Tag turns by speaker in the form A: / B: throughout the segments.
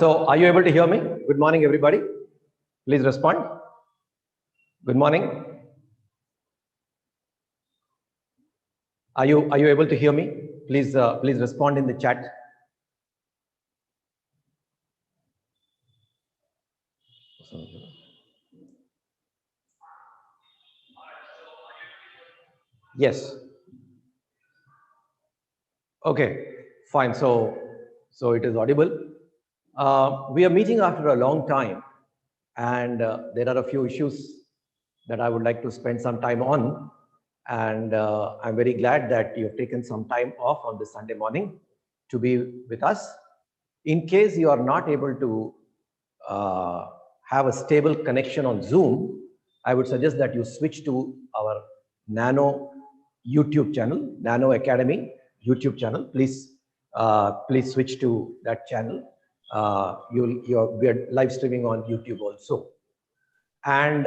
A: So are you able to hear me? Good morning, everybody. Please respond. Good morning. Are you able to hear me? Please respond in the chat. Yes. Okay, fine. So it is audible. We are meeting after a long time, and there are a few issues that I would like to spend some time on. And I'm very glad that you've taken some time off on this Sunday morning to be with us. In case you are not able to have a stable connection on Zoom, I would suggest that you switch to our Nano YouTube channel, Nano Academy YouTube channel. Please switch to that channel. We are live streaming on YouTube also. And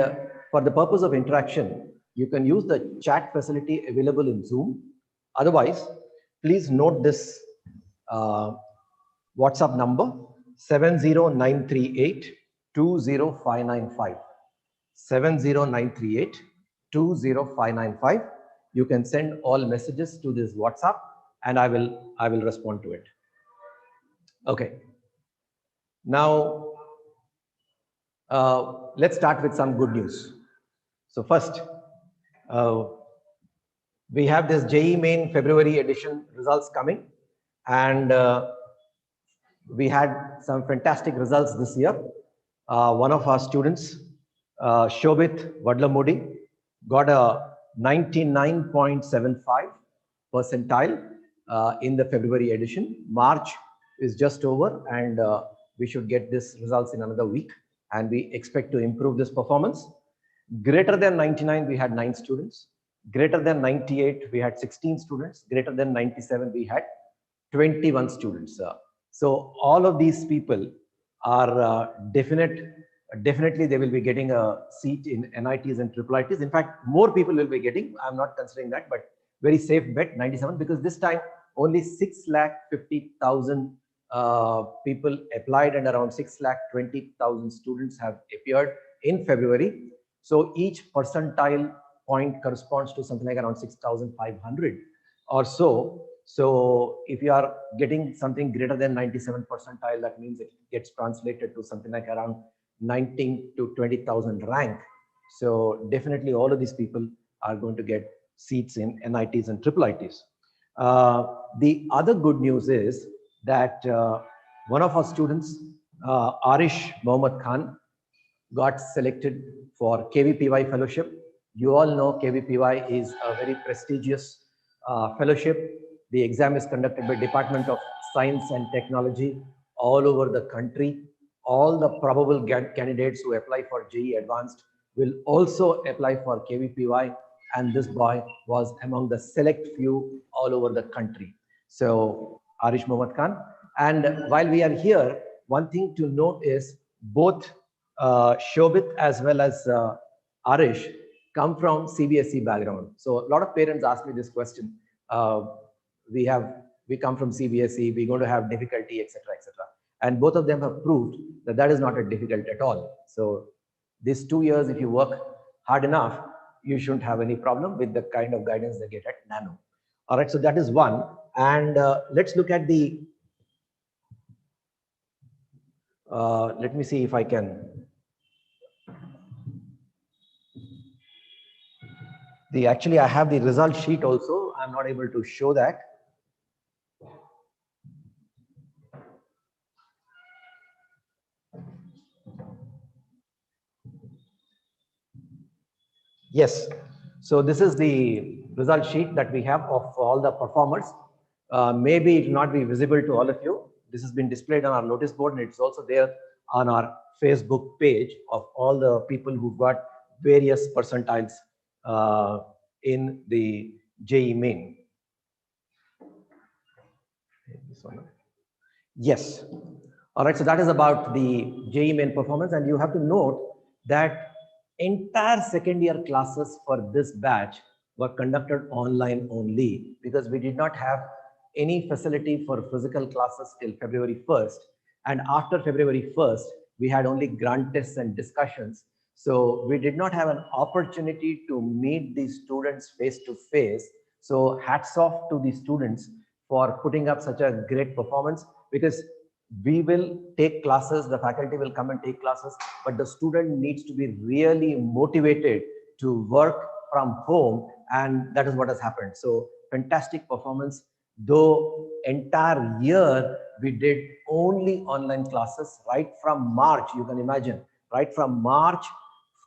A: for the purpose of interaction, you can use the chat facility available in Zoom. Otherwise, please note this WhatsApp number 70938 20595. 70938 20595. You can send all messages to this WhatsApp and I will respond to it. Okay. Now, let's start with some good news. So first, we have this JEE Main February edition results coming, and we had some fantastic results this year. One of our students, Shobit Vadlamudi, got a 99.75 percentile in the February edition. March is just over, and we should get this results in another week, and we expect to improve this performance. Greater than 99, we had 9 students. Greater than 98, we had 16 students. Greater than 97, we had 21 students. So all of these people are definitely they will be getting a seat in NITs and IIITs. In fact, more people will be getting. I'm not considering that, but very safe bet 97, because this time only 6,50,000 people applied and around 6,20,000 students have appeared in February. So each percentile point corresponds to something like around 6,500 or so. So if you are getting something greater than 97 percentile, that means it gets translated to something like around 19 to 20,000 rank. So definitely all of these people are going to get seats in NITs and IIITs. The other good news is that one of our students, Arish Mohammad Khan, got selected for KVPY fellowship. You all know KVPY is a very prestigious fellowship. The exam is conducted by Department of Science and Technology all over the country. All the probable candidates who apply for JEE Advanced will also apply for KVPY, and this boy was among the select few all over the country. So Arish Mohammad Khan. And while we are here, one thing to note is both Shobit as well as Arish come from CBSE background. So a lot of parents ask me this question. We come from CBSE, we're going to have difficulty, etc., etc. And both of them have proved that that is not a difficult at all. So these 2 years, if you work hard enough, you shouldn't have any problem with the kind of guidance they get at Nano. All right, so that is one. And let's look at the, let me see if I can. Actually, I have the result sheet also. I'm not able to show that. Yes. So this is the result sheet that we have of all the performers. Maybe it will not be visible to all of you. This has been displayed on our notice board, and it's also there on our Facebook page of all the people who got various percentiles in the JEE Main. Yes. All right. So that is about the JEE Main performance, and you have to note that entire second year classes for this batch were conducted online only, because we did not have any facility for physical classes till February 1st. And after February 1st, we had only grant tests and discussions. So we did not have an opportunity to meet these students face to face. So hats off to the students for putting up such a great performance, because we will take classes, the faculty will come and take classes, but the student needs to be really motivated to work from home, and that is what has happened. So fantastic performance. Though entire year we did only online classes right from March, you can imagine, right from March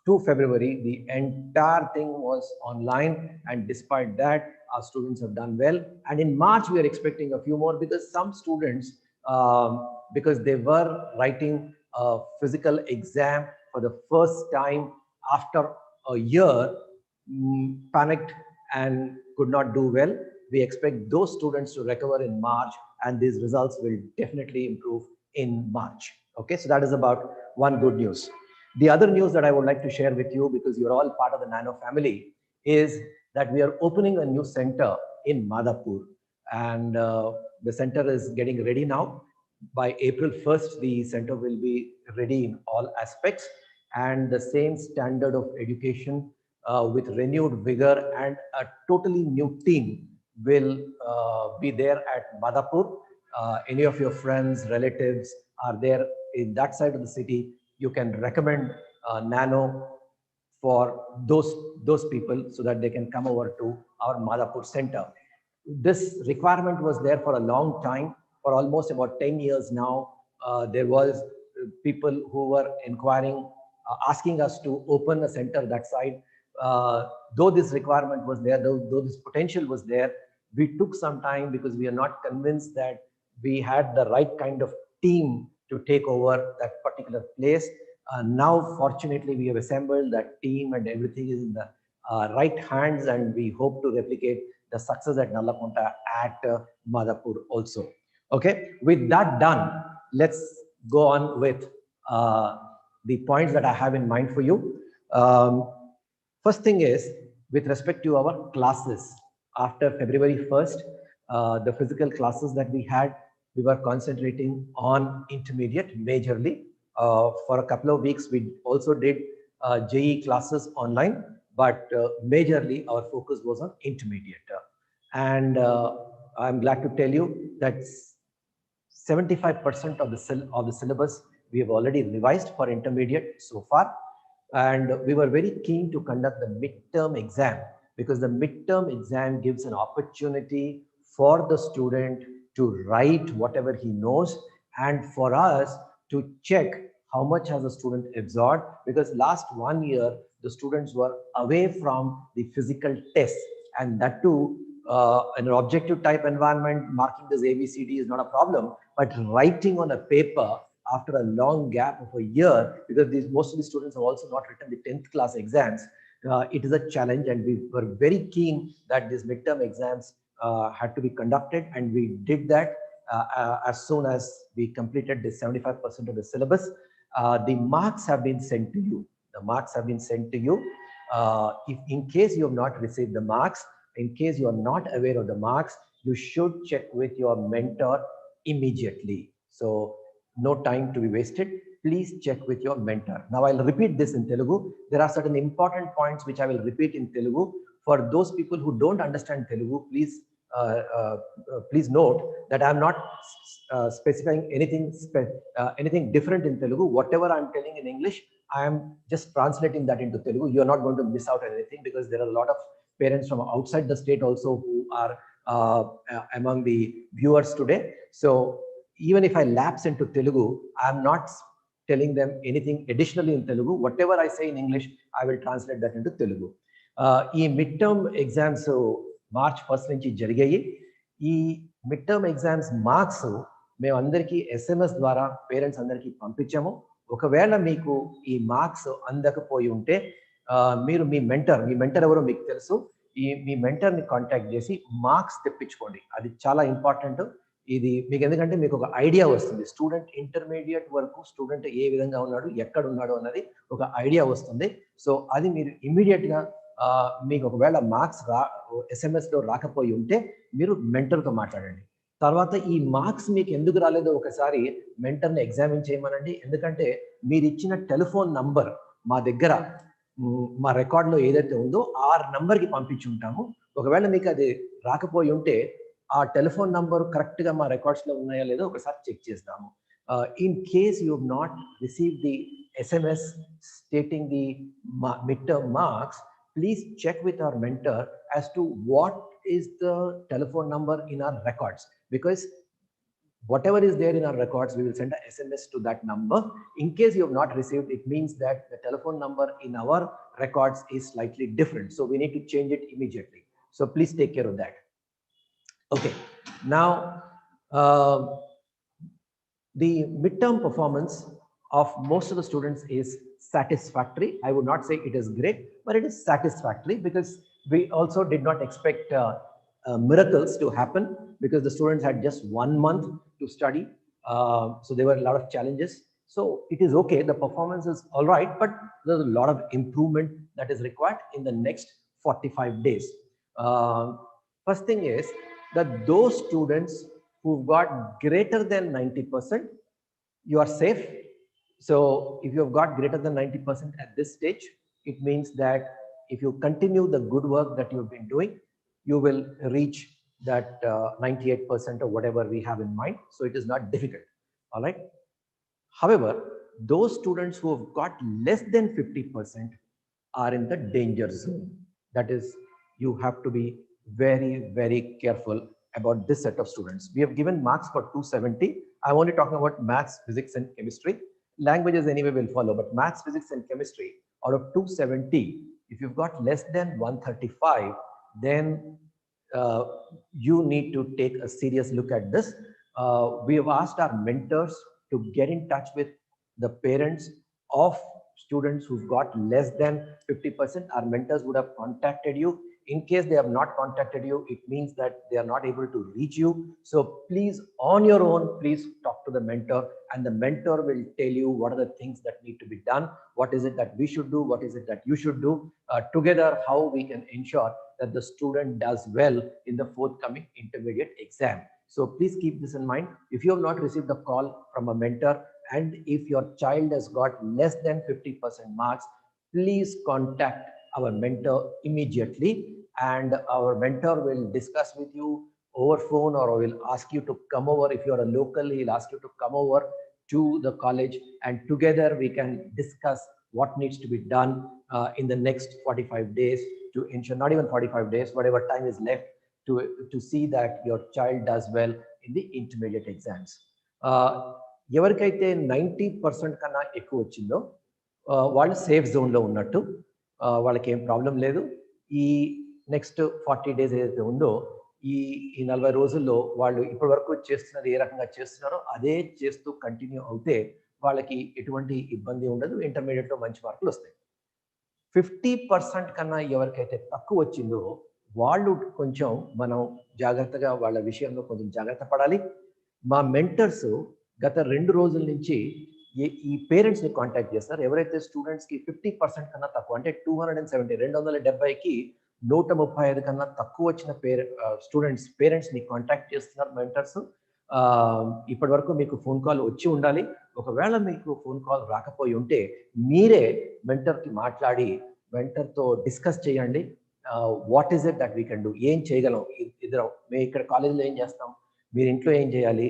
A: to February, the entire thing was online, and despite that, our students have done well. And in March, we are expecting a few more, because some students, because they were writing a physical exam for the first time after a year, panicked and could not do well. We expect those students to recover in March, and these results will definitely improve in March. Okay, so that is about one good news. The other news that I would like to share with you, because you're all part of the Nano family, is that we are opening a new center in Madhapur, and the center is getting ready now. By April 1st, the center will be ready in all aspects, and the same standard of education with renewed vigor and a totally new team will be there at Madhapur. Any of your friends, relatives are there in that side of the city, you can recommend Nano for those people, so that they can come over to our Madhapur center. This requirement was there for a long time, for almost about 10 years now. There was people who were inquiring, asking us to open a center that side. Though this requirement was there, though this potential was there, we took some time, because we are not convinced that we had the right kind of team to take over that particular place. Now, fortunately, we have assembled that team, and everything is in the right hands, and we hope to replicate the success at Nallakonta at Madhapur also. Okay, with that done, let's go on with the points that I have in mind for you. First thing is, with respect to our classes, after February 1st, the physical classes that we had, we were concentrating on intermediate majorly. For a couple of weeks, we also did JEE classes online, but majorly our focus was on intermediate. And I'm glad to tell you that 75% of the syllabus we have already revised for intermediate so far. And we were very keen to conduct the midterm exam, because the midterm exam gives an opportunity for the student to write whatever he knows, and for us to check how much has the student absorbed, because last 1 year the students were away from the physical test, and that too in an objective type environment, marking this ABCD is not a problem, but writing on a paper after a long gap of a year, because most of the students have also not written the 10th class exams, it is a challenge, and we were very keen that these midterm exams had to be conducted, and we did that as soon as we completed the 75% of the syllabus. The marks have been sent to you. The marks have been sent to you. If in case you have not received the marks, in case you are not aware of the marks, you should check with your mentor immediately. So no time to be wasted. Please check with your mentor. Now I'll repeat this in Telugu. There are certain important points which I will repeat in Telugu. For those people who don't understand Telugu, please note that I'm not specifying anything different in Telugu. Whatever I'm telling in English, I am just translating that into Telugu. You're not going to miss out on anything, because there are a lot of parents from outside the state also who are among the viewers today. So even if I lapse into Telugu, I'm not telling them anything additionally in Telugu. Whatever I say in English, I will translate that into Telugu. ఈ mid term exams March 1st నుంచి జరిగాయి. ఈ mid term exams marks మేము అందరికీ SMS ద్వారా parents అందరికీ పంపించాము. ఒకవేళ మీకు ఈ మార్క్స్ అందకపోయి ఉంటే, మీరు మీ మెంటర్ ఎవరో మీకు తెలుసు, మీ మెంటర్ని కాంటాక్ట్ చేసి మార్క్స్ తెప్పించుకోండి. అది చాలా ఇంపార్టెంట్. ఇది మీకు ఎందుకంటే మీకు ఒక ఐడియా వస్తుంది, స్టూడెంట్ ఇంటర్మీడియట్ వరకు స్టూడెంట్ ఏ విధంగా ఉన్నాడు, ఎక్కడ ఉన్నాడు అన్నది ఒక ఐడియా వస్తుంది. సో అది మీరు ఇమ్మీడియట్గా మీకు ఒకవేళ మార్క్స్ SMS లో రాకపోయి ఉంటే, మీరు మెంటర్తో మాట్లాడండి. తర్వాత ఈ మార్క్స్ మీకు ఎందుకు రాలేదో ఒకసారి మెంటర్ని ఎగ్జామిన్ చేయమనండి. ఎందుకంటే మీరు ఇచ్చిన టెలిఫోన్ నంబర్ మా దగ్గర మా రికార్డులో ఏదైతే ఉందో ఆ నంబర్కి పంపించి ఉంటాము. ఒకవేళ మీకు అది రాకపోయి ఉంటే ఆ టెలిఫోన్ నంబర్ కరెక్ట్గా మా రికార్డ్స్లో ఉన్నాయా లేదో ఒకసారి చెక్ చేస్తాము. In case you have not receive the SMS stating the midterm marks, please check with our mentor as to what is the telephone number in our records, because whatever is there in our records, we will send a SMS to that number. In case you have not received, it means that the telephone number in our records is slightly different, so we need to change it immediately. So please take care of that. Okay, now the midterm performance of most of the students is satisfactory. I would not say it is great, but it is satisfactory, because we also did not expect miracles to happen, because the students had just 1 month to study. So there were a lot of challenges. So it is okay. The performance is all right, but there's a lot of improvement that is required in the next 45 days. First thing is that those students who've got greater than 90%, you are safe. So if you have got greater than 90% at this stage, it means that if you continue the good work that you've been doing, you will reach that 98% or whatever we have in mind. So it is not difficult. All right. However, those students who have got less than 50% are in the danger zone. That is, you have to be very, very careful about this set of students. We have given marks for 270. I'm only talking about maths, physics, and chemistry. Languages anyway will follow, but maths, physics, and chemistry, out of 270, if you've got less than 135, then you need to take a serious look at this. We have asked our mentors to get in touch with the parents of students who've got less than 50%. Our mentors would have contacted you. In case they have not contacted you, it means that they are not able to reach you. So please, on your own, please talk to the mentor, and the mentor will tell you what are the things that need to be done, what is it that we should do, what is it that you should do, together how we can ensure that the student does well in the forthcoming intermediate exam. So please keep this in mind. If you have not received a call from a mentor, and if your child has got less than 50% marks, please contact our mentor immediately, and our mentor will discuss with you over phone, or will ask you to come over. If you are a local, he'll ask you to come over to the college, and together we can discuss what needs to be done in the next 45 days to ensure, not even 45 days, whatever time is left, to see that your child does well in the intermediate exams. ఎవరికైతే 90% కన్నా ఎక్కువ వచ్చిందో వాళ్ళు safe జోన్లో ఉన్నట్టు, వాళ్ళకి ఏం problem లేదు. ఈ నెక్స్ట్ 40 డేస్ ఏదైతే ఉందో, ఈ 40 రోజుల్లో వాళ్ళు ఇప్పటి వరకు చేస్తున్నది ఏ రకంగా చేస్తున్నారో అదే చేస్తూ కంటిన్యూ అవుతే వాళ్ళకి ఎటువంటి ఇబ్బంది ఉండదు, ఇంటర్మీడియట్లో మంచి మార్కులు వస్తాయి. 50% కన్నా ఎవరికైతే తక్కువ వచ్చిందో వాళ్ళు కొంచెం మనం జాగ్రత్తగా వాళ్ళ విషయంలో కొంచెం జాగ్రత్త పడాలి. మా మెంటర్స్ గత 2 రోజుల నుంచి ఈ పేరెంట్స్ని కాంటాక్ట్ చేస్తారు. ఎవరైతే స్టూడెంట్స్కి 50% కన్నా తక్కువ, అంటే 270, 270కి 135 కన్నా తక్కువ వచ్చిన స్టూడెంట్స్ పేరెంట్స్ని కాంటాక్ట్ చేస్తున్నారు మెంటర్స్. ఇప్పటి వరకు మీకు ఫోన్ కాల్ వచ్చి ఉండాలి. ఒకవేళ మీకు ఫోన్ కాల్ రాకపోయి ఉంటే మీరే మెంటర్కి మాట్లాడి మెంటర్తో డిస్కస్ చేయండి. What is it that we can do, ఏం చేయగలం ఇద్దరం, మేము ఇక్కడ కాలేజీలో ఏం చేస్తాం, మీరు ఇంట్లో ఏం చేయాలి,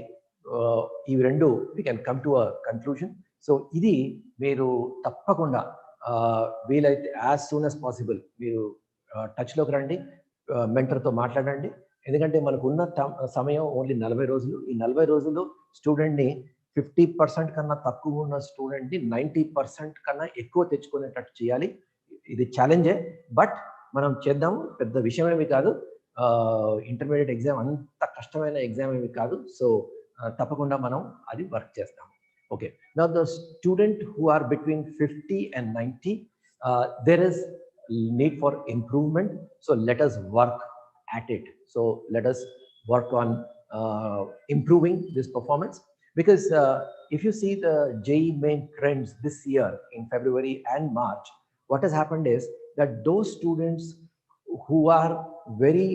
A: ఇవి రెండు we can come to a conclusion. So ఇది మీరు తప్పకుండా వీలైతే యాజ్ సూన్ యాజ్ పాసిబుల్ మీరు టచ్లోకి రండి, మెంటర్తో మాట్లాడండి. ఎందుకంటే మనకు ఉన్న సమయం ఓన్లీ 40 రోజులు. ఈ 40 రోజుల్లో స్టూడెంట్ని 50% కన్నా తక్కువ ఉన్న స్టూడెంట్ని 90% కన్నా ఎక్కువ తెచ్చుకునేటట్టు చేయాలి. ఇది ఛాలెంజే, బట్ మనం చేద్దాము. పెద్ద విషయం ఏమి కాదు, ఇంటర్మీడియట్ ఎగ్జామ్ అంత కష్టమైన ఎగ్జామ్ ఏమి కాదు. సో తప్పకుండా మనం అది వర్క్ చేస్తాం. Okay, now the student who are between 50 and 90, there is need for improvement. So let us work at it. So let us work on improving this performance, because if you see the JEE main trends this year in February and March, what has happened is that those students who are very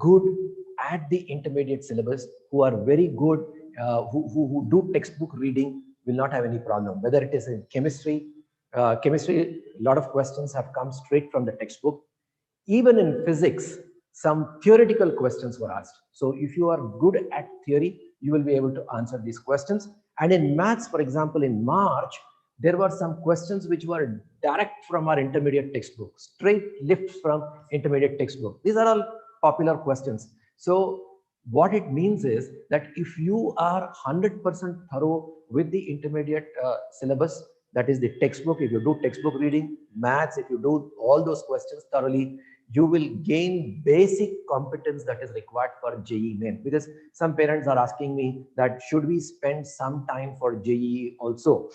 A: good at the intermediate syllabus who are very good, who do textbook reading will not have any problem. Whether it is in chemistry, a lot of questions have come straight from the textbook. Even in physics, some theoretical questions were asked. So if you are good at theory, you will be able to answer these questions. And in maths, for example, in March, there were some questions which were direct from our intermediate textbook, straight lifts from intermediate textbook. These are all popular questions. So what it means is that if you are 100% thorough with the intermediate syllabus, that is the textbook, if you do textbook reading, maths, if you do all those questions thoroughly, you will gain basic competence that is required for JEE Main. Because some parents are asking me that should we spend some time for JEE also?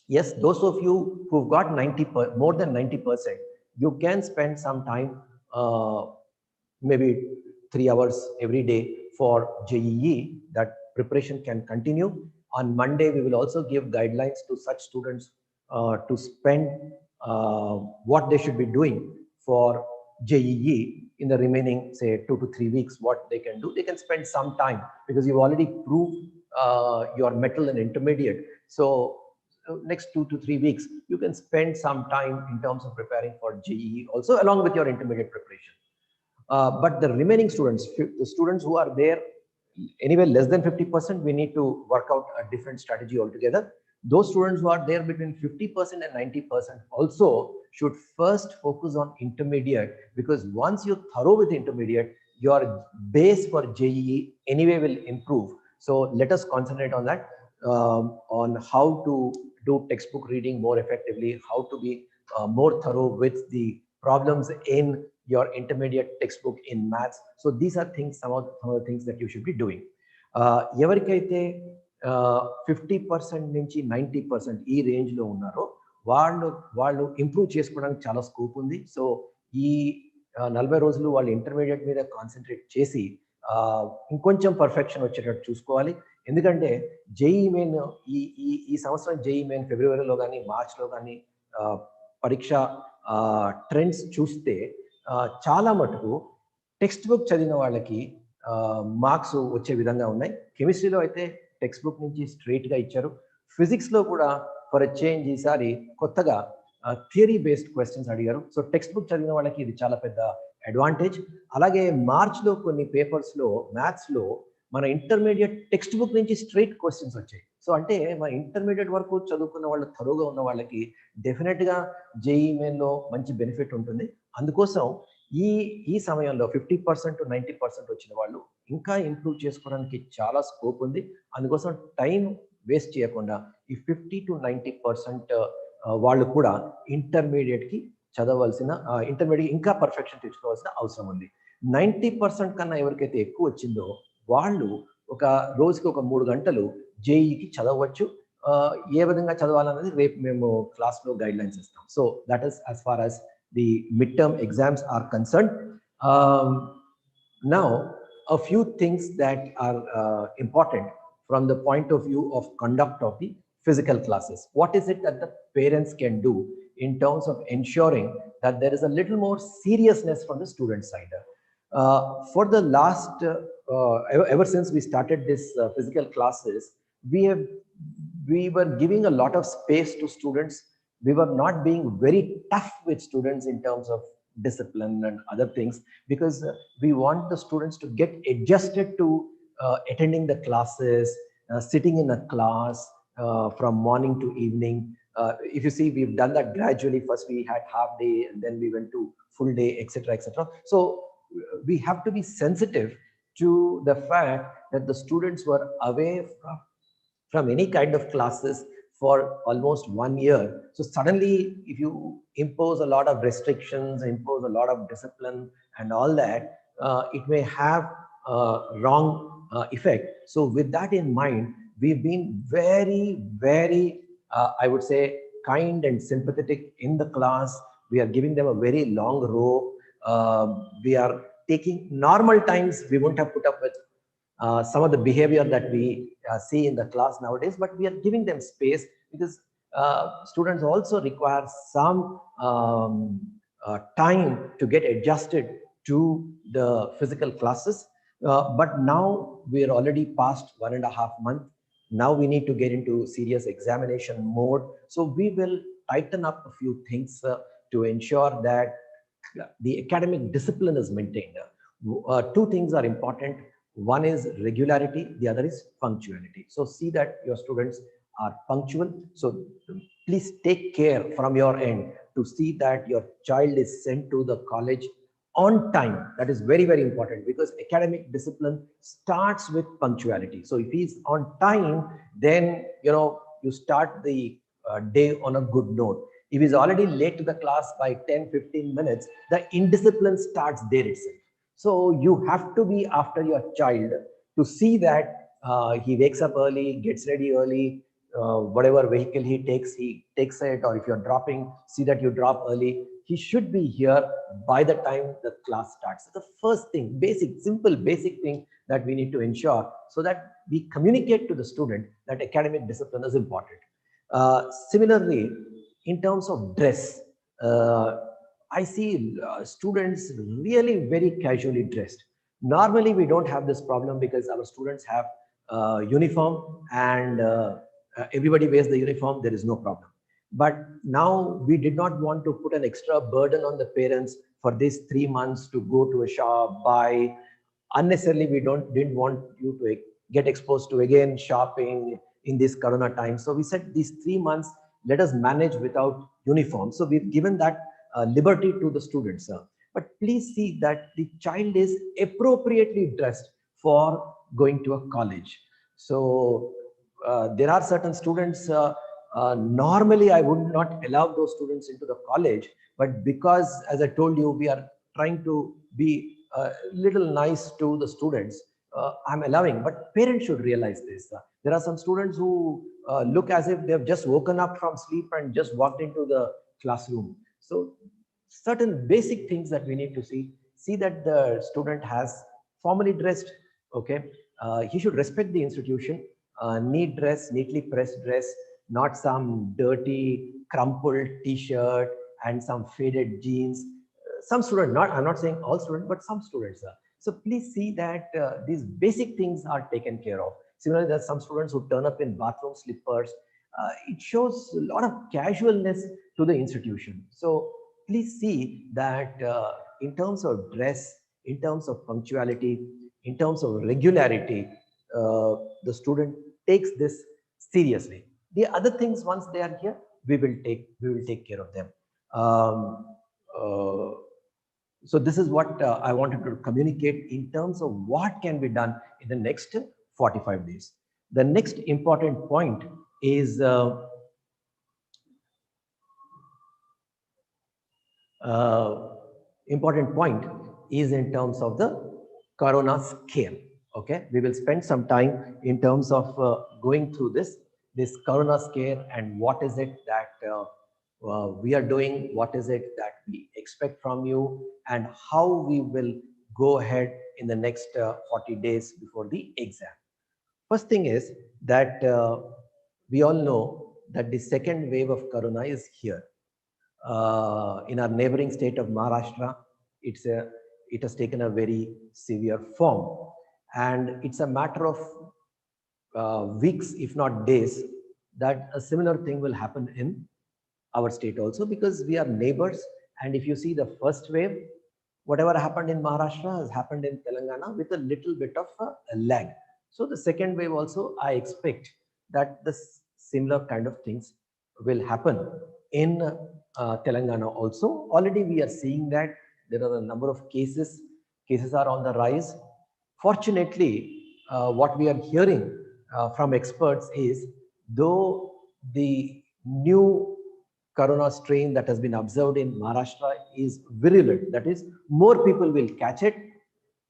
A: Yes, those of you who've got more than 90%, you can spend some time, maybe 3 hours every day for JEE. That preparation can continue. On Monday, we will also give guidelines to such students to spend what they should be doing for JEE in the remaining, say, 2 to 3 weeks. What they can do, they can spend some time because you've already proved your mettle and intermediate. So next 2 to 3 weeks, you can spend some time in terms of preparing for JEE also along with your intermediate preparation. But the remaining students, the students who are there anywhere less than 50%, we need to work out a different strategy altogether. Those students who are there between 50% and 90% also should first focus on intermediate, because once you're thorough with intermediate, your base for JEE anyway will improve. So let us concentrate on that, on how to do textbook reading more effectively, how to be more thorough with the problems in your intermediate textbook in maths. So these are things, some of the things that you should be doing. ఎవరికైతే 50% నుంచి 90% ఈ రేంజ్లో ఉన్నారో వాళ్ళు improve చేసుకోవడానికి చాలా scope ఉంది. So ఈ 40 రోజులు వాళ్ళు ఇంటర్మీడియట్ మీద కాన్సన్ట్రేట్ చేసి ఇంకొంచెం పర్ఫెక్షన్ వచ్చేటట్టు చూసుకోవాలి. ఎందుకంటే జేఈ మెయిన్ ఈ సంవత్సరం జేఈ మెయిన్ ఫిబ్రవరిలో కానీ మార్చ్లో కానీ పరీక్ష ట్రెండ్స్ చూస్తే చాలా మటుకు టెక్స్ట్ బుక్ చదివిన వాళ్ళకి మార్క్స్ వచ్చే విధంగా ఉన్నాయి. కెమిస్ట్రీలో అయితే టెక్స్ట్ బుక్ నుంచి స్ట్రైట్గా ఇచ్చారు. ఫిజిక్స్లో కూడా ఫర్ ఎ చేంజ్ ఈసారి కొత్తగా థియరీ బేస్డ్ క్వశ్చన్స్ అడిగారు. సో టెక్స్ట్ బుక్ చదివిన వాళ్ళకి ఇది చాలా పెద్ద అడ్వాంటేజ్. అలాగే మార్చ్లో కొన్ని పేపర్స్లో మ్యాథ్స్లో మన ఇంటర్మీడియట్ టెక్స్ట్ బుక్ నుంచి స్ట్రైట్ క్వశ్చన్స్ వచ్చాయి. సో అంటే మన ఇంటర్మీడియట్ వరకు చదువుకున్న వాళ్ళు తరువుగా ఉన్న వాళ్ళకి డెఫినెట్గా జేఈ మెయిన్లో మంచి బెనిఫిట్ ఉంటుంది. అందుకోసం ఈ సమయంలో 50% to 90% వచ్చిన వాళ్ళు ఇంకా ఇంప్రూవ్ చేసుకోవడానికి చాలా స్కోప్ ఉంది. అందుకోసం టైం వేస్ట్ చేయకుండా ఈ 50 to 90% వాళ్ళు కూడా ఇంటర్మీడియట్కి చదవలసిన, ఇంటర్మీడియట్ ఇంకా పర్ఫెక్షన్ తెచ్చుకోవాల్సిన అవసరం ఉంది. 90% కన్నా ఎవరికైతే ఎక్కువ వచ్చిందో వాళ్ళు ఒక రోజుకి ఒక 3 గంటలు జేఈకి చదవచ్చు. ఏ విధంగా చదవాలన్నది రేపు మేము క్లాస్లో గైడ్ లైన్స్ ఇస్తాం. So that is as far as the midterm exams are concerned. Now, a few things that are important from the point of view of conduct of the physical classes. What is it that the parents can do in terms of ensuring that there is a little more seriousness from the student side? For the last, ever since we started this physical classes, we were giving a lot of space to students. We were not being very tough with students in terms of discipline and other things, because we want the students to get adjusted to attending the classes, sitting in a class from morning to evening. If you see, we've done that gradually. First we had half day and then we went to full day, etc., etc. So we have to be sensitive to the fact that the students were away from any kind of classes for almost 1 year. So suddenly, if you impose a lot of restrictions, impose a lot of discipline and all that, it may have a wrong effect. So with that in mind, we've been very, very, I would say, kind and sympathetic in the class. We are giving them a very long rope. We are taking normal times, we wouldn't have put up with some of the behavior that we see in the class nowadays, but we are giving them space because students also require some time to get adjusted to the physical classes. But now we're already past 1.5 months. Now we need to get into serious examination mode. So we will tighten up a few things to ensure that the academic discipline is maintained. Two things are important. One is regularity, the other is punctuality. So see that your students are punctual. So please take care from your end to see that your child is sent to the college on time. That is very, very important, because academic discipline starts with punctuality. So if he's on time, then you start the day on a good note. If he's already late to the class by 10-15 minutes, the indiscipline starts there itself. So you have to be after your child to see that he wakes up early, gets ready early, whatever vehicle he takes it, or if you're dropping, see that you drop early. He should be here by the time the class starts. So the first thing, simple basic thing that we need to ensure, so that we communicate to the student that academic discipline is important. Similarly, in terms of dress, I see students really very casually dressed. Normally, we don't have this problem because our students have uniform, and everybody wears the uniform. There is no problem. But now we did not want to put an extra burden on the parents for these 3 months to go to a shop, buy. Unnecessarily, we didn't want you to get exposed to again shopping in this corona time. So we said these 3 months, let us manage without uniform. So we've given that liberty to the students. But please see that the child is appropriately dressed for going to a college. So there are certain students, normally I would not allow those students into the college, but because, as I told you, we are trying to be a little nice to the students, I'm allowing. But parents should realize this. There are some students who look as if they've just woken up from sleep and just walked into the classroom. So certain basic things that we need to see that the student has formally dressed. Okay, he should respect the institution. Neat dress, neatly pressed dress, not some dirty crumpled t-shirt and some faded jeans. Some students, not I'm not saying all students, but some students are. So please see that these basic things are taken care of. Similarly, there are some students who turn up in bathroom slippers. It shows a lot of casualness to the institution. So please see that in terms of dress, in terms of punctuality, in terms of regularity, the student takes this seriously. The other things, once they are here, we will take care of them. Um, uh, so this is what I wanted to communicate in terms of what can be done in the next 45 days. The next important point is uh, important point is in terms of the corona scare. Okay, we will spend some time in terms of going through this corona scare and what is it that we are doing, what is it that we expect from you, and how we will go ahead in the next 40 days before the exam. First thing is that we all know that the second wave of corona is here. In our neighboring state of Maharashtra, it has taken a very severe form, and it's a matter of weeks, if not days, that a similar thing will happen in our state also, because we are neighbors. And if you see the first wave, whatever happened in Maharashtra has happened in Telangana with a little bit of a lag. So the second wave also, I expect that the similar kind of things will happen in Telangana also. Already we are seeing that there are a number of cases are on the rise. Fortunately, what we are hearing from experts is, though the new corona strain that has been observed in Maharashtra is virulent, that is, more people will catch it,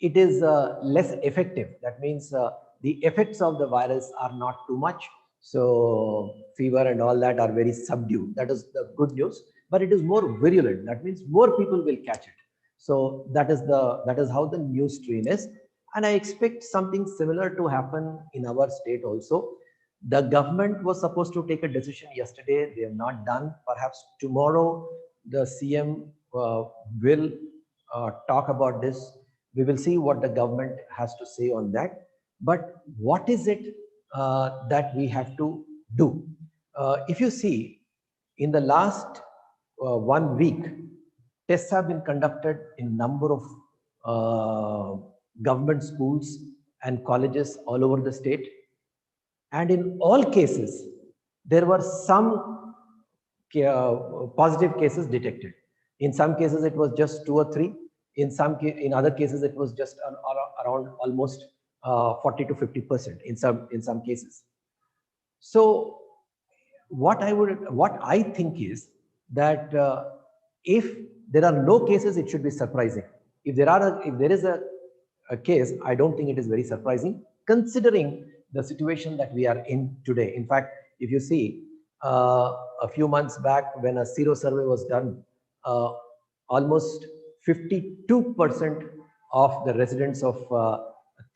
A: it is less effective. That means the effects of the virus are not too much. So fever and all that are very subdued. That is the good news. But it is more virulent. That means more people will catch it. So that is how the new strain is. And I expect something similar to happen in our state also. The government was supposed to take a decision yesterday. They have not done. Perhaps tomorrow the CM will talk about this We will see what the government has to say on that. But what is it that we have to do? If you see, in the last 1 week, tests have been conducted in number of government schools and colleges all over the state. And in all cases, there were some positive cases detected. In some cases, it was just 2 or 3. In other cases, it was just around almost 40 to 50% in some cases. So what I think is that if there are no cases, it should be surprising. If there is a case, I don't think it is very surprising, considering the situation that we are in today. In fact, if you see, a few months back, when a Sero survey was done, almost 52% of the residents of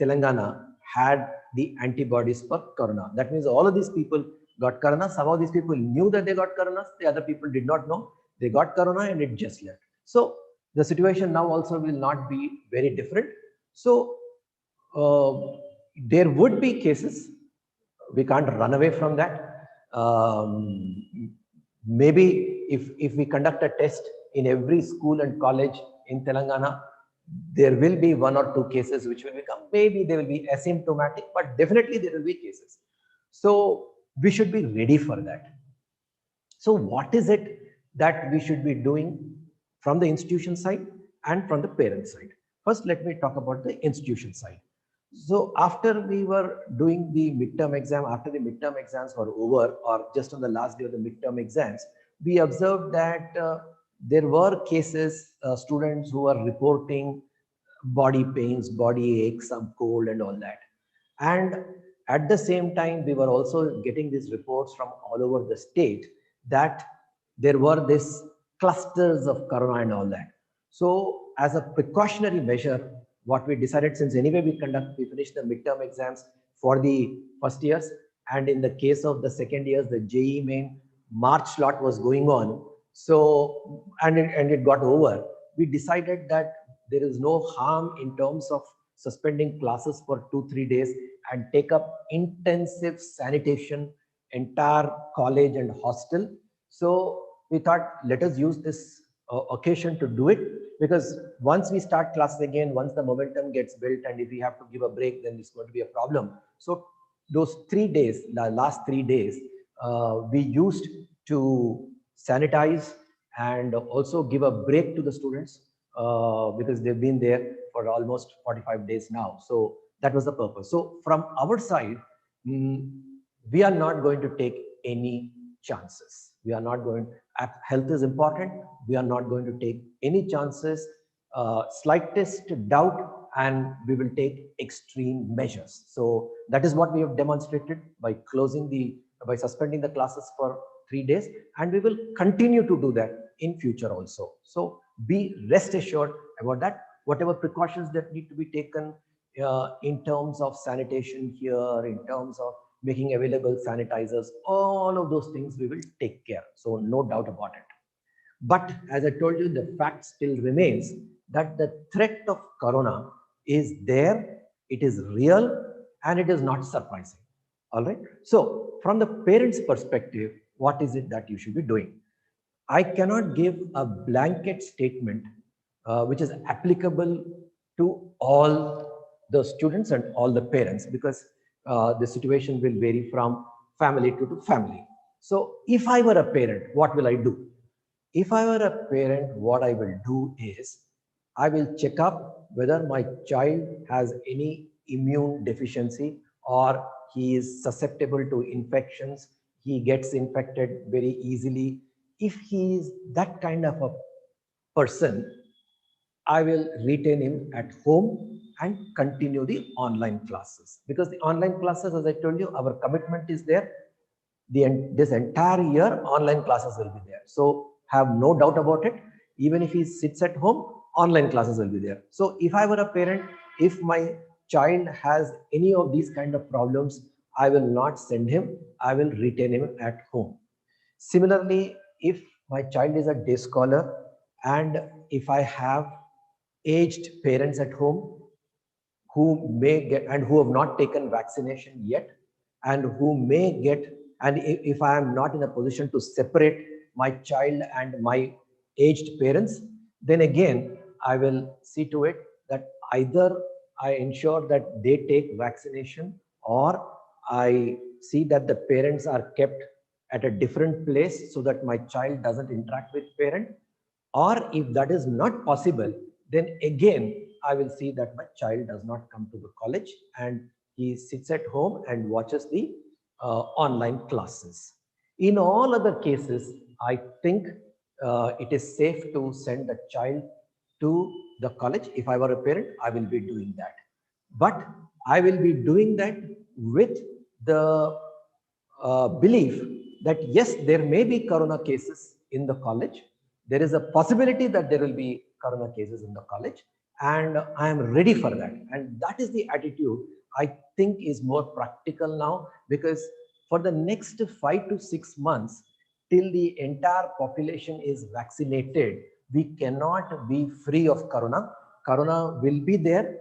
A: Telangana had the antibodies for corona. That means all of these people got corona. Some of these people knew that they got corona. The other people did not know. They got corona and it just left. So the situation now also will not be very different. So there would be cases. We can't run away from that. Maybe if we conduct a test in every school and college in Telangana, there will be 1 or 2 cases which will become, maybe they will be asymptomatic, but definitely there will be cases. So we should be ready for that. So what is it that we should be doing from the institution side and from the parent side? First, let me talk about the institution side. So after we were doing the midterm exam, after the midterm exams were over, or just on the last day of the midterm exams, we observed that there were cases, students who were reporting body pains, body aches, some cold and all that. And at the same time, we were also getting these reports from all over the state that there were these clusters of corona and all that. So as a precautionary measure, what we decided, since anyway we finished the midterm exams for the first years, and in the case of the second years, the JEE main March slot was going on. So, and it got over. We decided that there is no harm in terms of suspending classes for 2-3 days and take up intensive sanitation, entire college and hostel. So we thought, let us use this occasion to do it, because once we start classes again, once the momentum gets built, and if we have to give a break, then it's going to be a problem. So those 3 days, the last 3 days, we used to sanitize and also give a break to the students, because they've been there for almost 45 days now. So that was the purpose. So from our side, we are not going to take any chances. We are not going, health is important. We are not going to take any chances, slightest doubt, and we will take extreme measures. So that is what we have demonstrated by by suspending the classes for 3 days, and we will continue to do that in future also. So be rest assured about that. Whatever precautions that need to be taken in terms of sanitation here, in terms of making available sanitizers, all of those things we will take care. So no doubt about it. But as I told you, the fact still remains that the threat of corona is there, it is real, and it is not surprising. All right. So from the parents' perspective, what is it that you should be doing? I cannot give a blanket statement which is applicable to all the students and all the parents, because the situation will vary from family to family. So if I were a parent, what will I do? If I were a parent, what I will do is I will check up whether my child has any immune deficiency, or he is susceptible to infections. He gets infected very easily. If he is that kind of a person, I will retain him at home and continue the online classes, because the online classes, as I told you, our commitment is there. This entire year, online classes will be there. So have no doubt about it. Even if he sits at home, online classes will be there. So if I were a parent, if my child has any of these kind of problems, I will not send him. I will retain him at home. Similarly, if my child is a day scholar, and if I have aged parents at home who may get and who have not taken vaccination yet, and who may get, and if I am not in a position to separate my child and my aged parents, then again I will see to it that either I ensure that they take vaccination, or I see that the parents are kept at a different place so that my child doesn't interact with parent. Or if that is not possible, then again, I will see that my child does not come to the college and he sits at home and watches the online classes. In all other cases, I think it is safe to send the child to the college. If I were a parent, I will be doing that. But I will be doing that with the belief that yes, there may be corona cases in the college. There is a possibility that there will be corona cases in the college, and I am ready for that. And that is the attitude I think is more practical now, because for the next 5 to 6 months, till the entire population is vaccinated, we cannot be free of corona. Corona will be there.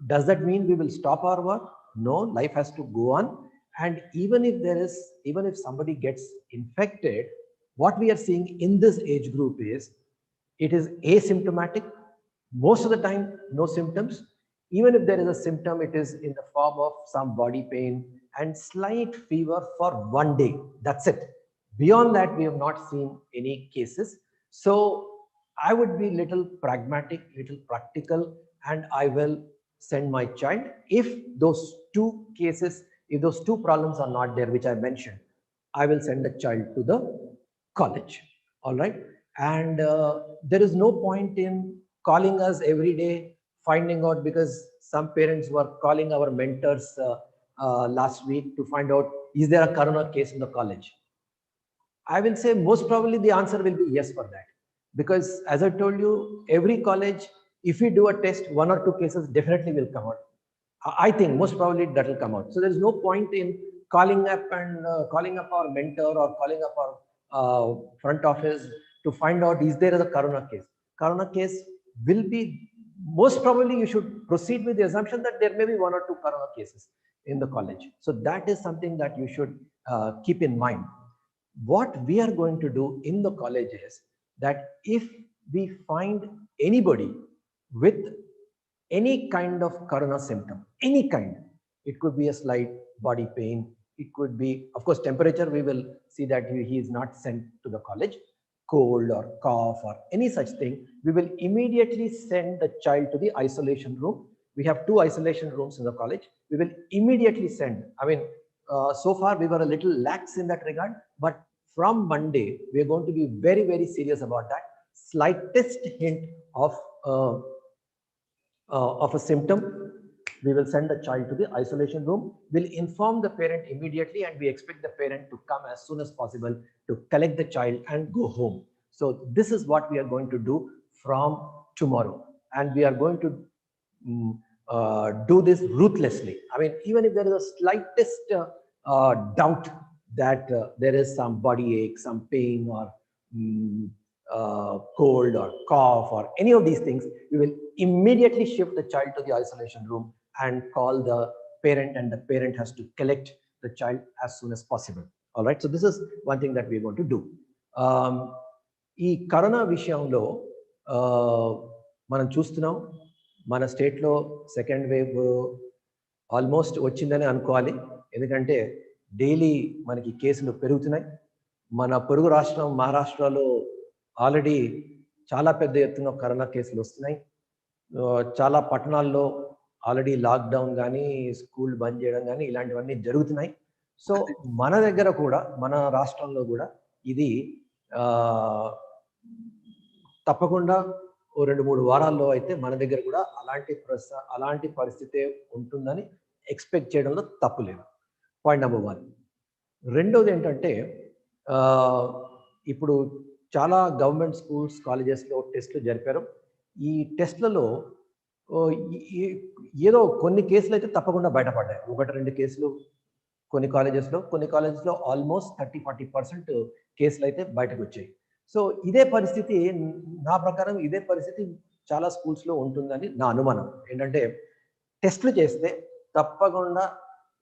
A: Does that mean we will stop our work? No, life has to go on. And even if somebody gets infected, what we are seeing in this age group is it is asymptomatic. Most of the time, no symptoms. Even if there is a symptom, it is in the form of some body pain and slight fever for one day. That's it. Beyond that, we have not seen any cases. So I would be little pragmatic, little practical, and I will send my child. If those two cases, if those two problems are not there, which I mentioned, I will send the child to the college. All right. And there is no point in calling us every day, finding out, because some parents were calling our mentors last week to find out, is there a corona case in the college? I will say most probably the answer will be yes for that. Because as I told you, every college, if we do a test, one or two cases definitely will come out. I think most probably that will come out. So there is no point in calling up and calling up our mentor or calling up our front office to find out, is there a corona case? Corona case will be, most probably you should proceed with the assumption that there may be one or two corona cases in the college. So that is something that you should keep in mind. What we are going to do in the college is that if we find anybody with any kind of corona symptom, any kind, it could be a slight body pain, it could be, of course, temperature, we will see that he is not sent to the college, cold or cough or any such thing, we will immediately send the child to the isolation room. We have 2 isolation rooms in the college. We will immediately send, I mean, so far we were a little lax in that regard, but from Monday, we are going to be very, very serious about that. Slightest hint of a symptom, we will send the child to the isolation room. We'll inform the parent immediately, and we expect the parent to come as soon as possible to collect the child and go home. So this is what we are going to do from tomorrow, and we are going to do this ruthlessly. I mean, even if there is a slightest doubt that there is some body ache, some pain, or cold or cough or any of these things, we will immediately shift the child to the isolation room and call the parent, and the parent has to collect the child as soon as possible. All right. So this is one thing that we're going to do. ఈ corona విషయంలో మనం చూస్తున్నాం, మన స్టేట్లో second wave almost వచ్చిందని అనుకోవాలి. ఎందుకంటే daily మనకి కేసులు పెరుగుతున్నాయి. మన పొరుగు రాష్ట్రం మహారాష్ట్రలో ఆల్రెడీ చాలా పెద్ద ఎత్తున కరోనా కేసులు వస్తున్నాయి. చాలా పట్టణాల్లో ఆల్రెడీ లాక్డౌన్ కానీ, స్కూల్ బంద్ చేయడం కానీ ఇలాంటివన్నీ జరుగుతున్నాయి. సో మన దగ్గర కూడా, మన రాష్ట్రంలో కూడా ఇది తప్పకుండా ఓ 2-3 వారాల్లో అయితే మన దగ్గర కూడా అలాంటి పరిస్థితి ఉంటుందని ఎక్స్పెక్ట్ చేయడంలో తప్పు లేదు. Point number 1. రెండోది ఏంటంటే, ఇప్పుడు చాలా గవర్నమెంట్ స్కూల్స్, కాలేజెస్లో టెస్టులు జరిపారు. ఈ టెస్ట్లలో ఏదో కొన్ని కేసులు అయితే తప్పకుండా బయటపడ్డాయి. 1-2 కేసులు కొన్ని కాలేజెస్లో ఆల్మోస్ట్ 30-40% కేసులు అయితే బయటకు వచ్చాయి. సో ఇదే పరిస్థితి, నా ప్రకారం ఇదే పరిస్థితి చాలా స్కూల్స్లో ఉంటుందని నా అనుమానం. ఏంటంటే టెస్టులు చేస్తే తప్పకుండా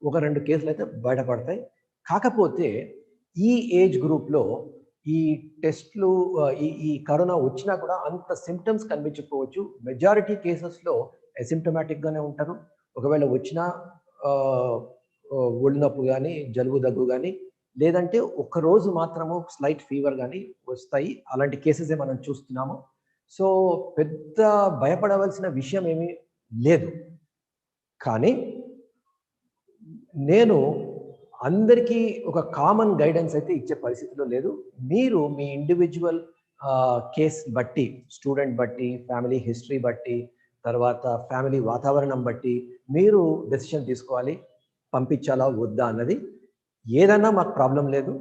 A: 1-2 కేసులు అయితే బయటపడతాయి. కాకపోతే ఈ ఏజ్ గ్రూప్‌లో ఈ టెస్ట్‌లు ఈ కరోనా వచ్చినా కూడా అంత సింప్టమ్స్ కనిపించకపోవచ్చు. మెజారిటీ కేసెస్‌లో అసిమ్ప్టమాటిక్‌గానే ఉంటారు. ఒకవేళ వచ్చినా ఆహ్, ఒళ్ళు నొప్పి గాని, జలుబు, దగ్గు గాని, లేదంటే ఒక్కరోజు మాత్రము స్లైట్ ఫీవర్ గాని వస్తాయి. అలాంటి కేసెసే మనం చూస్తున్నాము. సో, పెద్ద భయపడవలసిన విషయం ఏమీ లేదు. కానీ నేను అందరికీ ఒక కామన్ గైడెన్స్ అయితే ఇచ్చే పరిస్థితిలో లేదు. మీరు మీ ఇండివిడ్యువల్ కేస్ బట్టి, స్టూడెంట్ బట్టి, ఫ్యామిలీ హిస్టరీ బట్టి, తర్వాత ఫ్యామిలీ వాతావరణం బట్టి మీరు డెసిషన్ తీసుకోవాలి. పంపించాలా? వద్దా? అన్నది. ఏదన్నా మాకు ప్రాబ్లమ్ లేదు.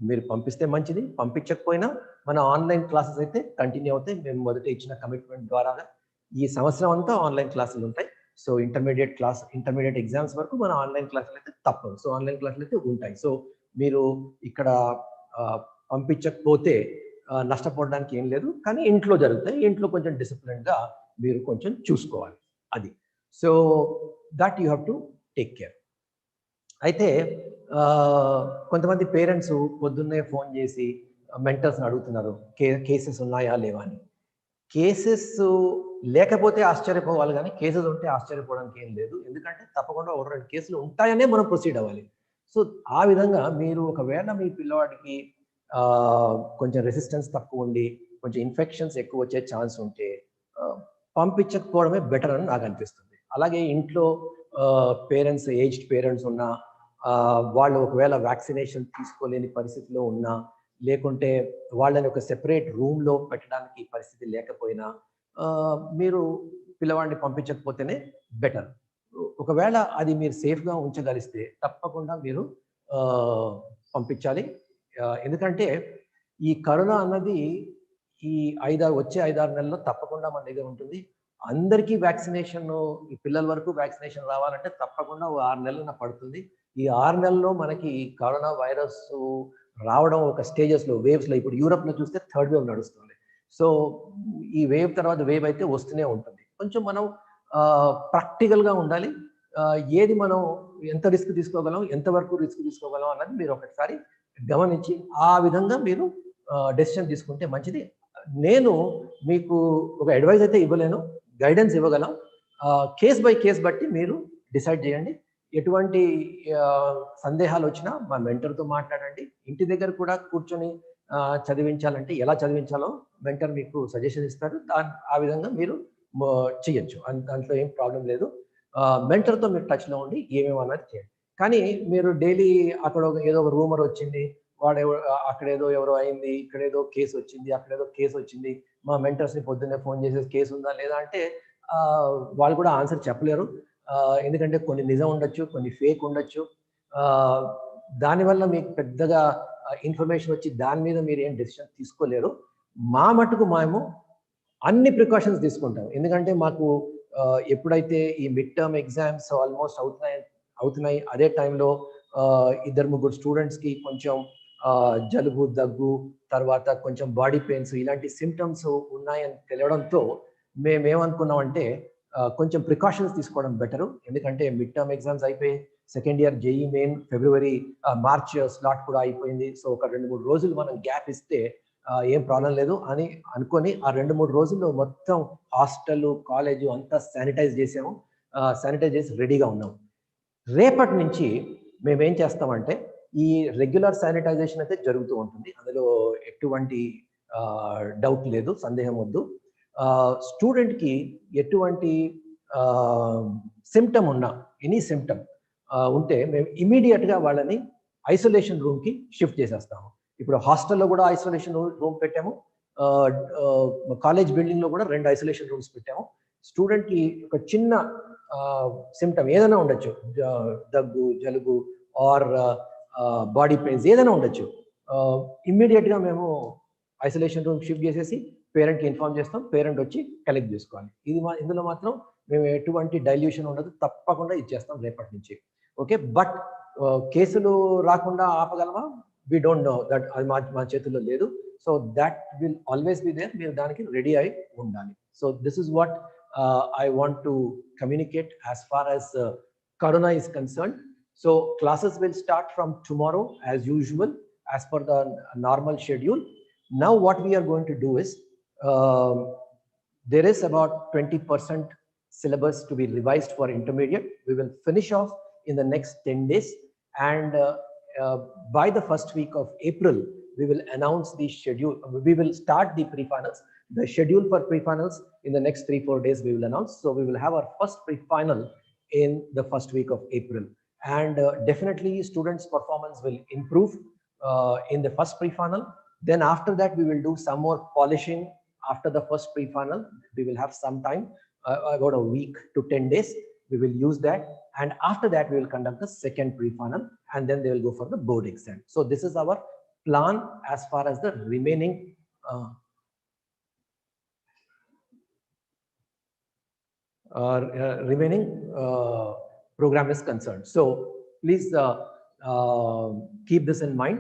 A: మీరు పంపిస్తే మంచిది. పంపించకపోయినా మన ఆన్‌లైన్ క్లాసెస్ అయితే కంటిన్యూ అవుతాయి. మేము మొదట ఇచ్చిన కమిట్మెంట్ ద్వారా ఈ సంవత్సరం అంతా ఆన్‌లైన్ క్లాసులుంటాయి. సో, ఇంటర్మీడియేట్ ఎగ్జామ్స్ వరకు మన ఆన్‌లైన్ క్లాసులయితే తప్పవు. సో, ఆన్‌లైన్ క్లాసులయితే ఉంటాయి. సో, మీరు ఇక్కడ పంపించకపోతే నష్టపోవడానికి ఏం లేదు. కానీ ఇంట్లో జరుగుతాయి. ఇంట్లో కొంచెం డిసిప్లిన్‌గా మీరు కొంచెం చూసుకోవాలి. అది. So, that you have to take care. అయితే కొంతమంది పేరెంట్స్ పొద్దున్నే ఫోన్ చేసి మెంటర్స్‌ని అడుగుతున్నారు. కేసెస్ ఉన్నాయా? లేవా? అని. కేసెస్ లేకపోతే ఆశ్చర్యపోవాలి గానీ, కేసెస్ ఉంటే ఆశ్చర్యపోవడానికి ఏం లేదు. ఎందుకంటే తప్పకుండా 1, 2 కేసులు ఉంటాయనే మనం ప్రొసీడ్ అవ్వాలి. సో, ఆ విధంగా మీరు ఒకవేళ మీ పిల్లవాడికి కొంచెం రెసిస్టెన్స్ తక్కువుండి, కొంచెం ఇన్ఫెక్షన్స్ ఎక్కువొచ్చే ఛాన్స్ ఉంటే ఆహ్, పంపించకపోవడమే బెటర్ అని నాకనిపిస్తుంది. అలాగే ఇంట్లో ఏజ్డ్ పేరెంట్స్ ఉన్నా, వాళ్ళు ఒకవేళ వ్యాక్సినేషన్ తీసుకోలేని పరిస్థితిలో ఉన్నా, లేకుంటే వాళ్ళని ఒక సెపరేట్ రూమ్‌లో పెట్టడానికి పరిస్థితి లేకపోయినా, మీరు పిల్లవాడిని పంపించకపోతేనే బెటర్. ఒకవేళ అది మీరు సేఫ్‌గా ఉంచగలిస్తే తప్పకుండా మీరు ఆహ్, పంపించాలి. ఎందుకంటే ఈ కరోనా అన్నది ఈ 5, 6 నెలల్లో తప్పకుండా మన దగ్గర ఉంటుంది. అందరికీ వ్యాక్సినేషను ఈ పిల్లల వరకు వ్యాక్సినేషన్ రావాలంటే తప్పకుండా ఓ 6 నెలలైనా పడుతుంది. ఈ 6 నెలల్లో మనకి కరోనా వైరస్సు రావడం ఒక స్టేజెస్‌లో, వేవ్స్‌లో ఇప్పుడు యూరప్‌లో చూస్తే థర్డ్ వేవ్ నడుస్తుంది. సో, ఈ వేవ్ తర్వాత వేవ్ అయితే వస్తూనే ఉంటుంది. కొంచెం మనం ప్రాక్టికల్‌గా ఉండాలి. ఏది మనం ఎంత రిస్క్ తీసుకోగలం, ఎంతవరకు రిస్క్ తీసుకోగలం అన్నది మీరు ఒకసారి గమనించి, ఆ విధంగా మీరు డెసిషన్ తీసుకుంటే మంచిది. నేను మీకు ఒక అడ్వైస్ అయితే ఇవ్వలేను. గైడెన్స్ ఇవ్వగలం. కేస్ బై కేస్ బట్టి మీరు డిసైడ్ చేయండి. ఎటువంటి సందేహాలొచ్చినా మా మెంటర్‌తో మాట్లాడండి. ఇంటి దగ్గర కూడా కూర్చొని చదివించాలంటే ఎలా చదివించాలో మెంటర్ మీకు సజెషన్ ఇస్తారు. ఆ విధంగా మీరు మొ చెయ్యొచ్చు. దాంట్లో ఏం ప్రాబ్లమ్ లేదు. మెంటర్‌తో మీరు టచ్‌లో ఉండి ఏమేమన్నది చేయండి. కానీ మీరు డైలీ అక్కడ ఏదో ఒక రూమర్ వచ్చింది. అక్కడేదో ఎవరో అయింది. ఇక్కడేదో కేసొచ్చింది. అక్కడేదో కేసొచ్చింది. మా మెంటర్స్‌ని పొద్దున్నే ఫోన్ చేసేసి కేసుందా లేదా అంటే వాళ్ళు కూడా ఆన్సర్ చెప్పలేరు. ఎందుకంటే కొన్ని నిజం ఉండొచ్చు, కొన్ని ఫేక్ ఉండొచ్చు. ఆహ్, దానివల్ల మీకు పెద్దగా ఇన్ఫర్మేషన్ వచ్చి దాని మీద మీరేం డెసిషన్ తీసుకోలేరు. మా మట్టుకు మేము అన్ని ప్రికాషన్స్ తీసుకుంటాం. ఎందుకంటే మాకు ఎప్పుడైతే ఈ మిడ్ టర్మ్ ఎగ్జామ్స్ ఆల్మోస్ట్ అవుతున్నాయి. అదే టైంలో ఇద్దరు, ముగ్గురు స్టూడెంట్స్‌కి కొంచెం జలుబు, దగ్గు, తర్వాత కొంచెం బాడీ పెయిన్స్ ఇలాంటి సింప్టమ్స్ ఉన్నాయని తెలవడంతో మేమేమనుకున్నామంటే కొంచెం ప్రికాషన్స్ తీసుకోవడం బెటరు. ఎందుకంటే మిడ్ టర్మ్ ఎగ్జామ్స్ అయిపోయి second year JEE main March slot కూడా అయిపోయింది. సో, ఒక 2, 3 రోజులు మనం గ్యాప్ ఇస్తే ఏం ప్రాబ్లమ్ లేదు అని అనుకోని ఆ 2, 3 రోజుల్లో మొత్తం హాస్టలు, కాలేజు అంతా శానిటైజ్ చేసాము. శానిటైజ్ చేసి రెడీగా ఉన్నాం. రేపటి నుంచి మేమేం చేస్తామంటే, ఈ రెగ్యులర్ శానిటైజేషన్ అయితే జరుగుతూ ఉంటుంది. అందులో ఎటువంటి డౌట్ లేదు. సందేహం వద్దు. స్టూడెంట్‌కి ఎటువంటి ఆహ్, సింప్టమ్ ఉన్నా, ఎనీ సింప్టమ్ ఉంటే మేము ఇమ్మీడియేట్‌గా వాళ్ళని ఐసోలేషన్ రూమ్‌కి షిఫ్ట్ చేసేస్తాము. ఇప్పుడు హాస్టల్‌లో కూడా ఐసోలేషన్ రూమ్ పెట్టాము. ఆహ్, ఆహ్, కాలేజ్ బిల్డింగ్‌లో కూడా 2 ఐసోలేషన్ రూమ్స్ పెట్టాము. స్టూడెంట్‌కి ఒక చిన్న సింప్టమ్ ఏదైనా ఉండొచ్చు. దగ్గు, జలుబు ఆర్ బాడీ పెయిన్స్ ఏదైనా ఉండొచ్చు. ఇమ్మీడియేట్‌గా మేము ఐసోలేషన్ రూమ్ షిఫ్ట్ చేసేసి పేరెంట్‌కి ఇన్ఫార్మ్ చేస్తాం. పేరెంట్ వచ్చి కలెక్ట్ చేసుకోవాలి. ఇందులో మాత్రం మేము ఎటువంటి డైల్యూషన్ ఉండదు. తప్పకుండా ఇచ్చేస్తాం రేపటి నుంచి. ఓకే. కేసులు రాకుండా ఆపగలమా? వి డోంట్ నో దట్ అది మా మా చేతుల్లో లేదు. So that will always be there. We are ready. So this is what I want to communicate as far as Corona is concerned. So classes will start from tomorrow as usual, as per the normal schedule. Now what we are going to do is, there is about 20% syllabus to be revised for intermediate. We will finish off in the next 10 days. And by the first week of April, we will announce the schedule. We will start the pre-finals. The schedule for pre-finals in the next 3-4 days we will announce. So we will have our first pre-final in the first week of April. And definitely students' performance will improve in the first pre-final. Then after that, we will do some more polishing. After the first pre-final, we will have some time, about a week to 10 days. We will use that. And after that, we will conduct the second pre-final, and then they will go for the board exam. So this is our plan as far as the remaining program is concerned. So please keep this in mind.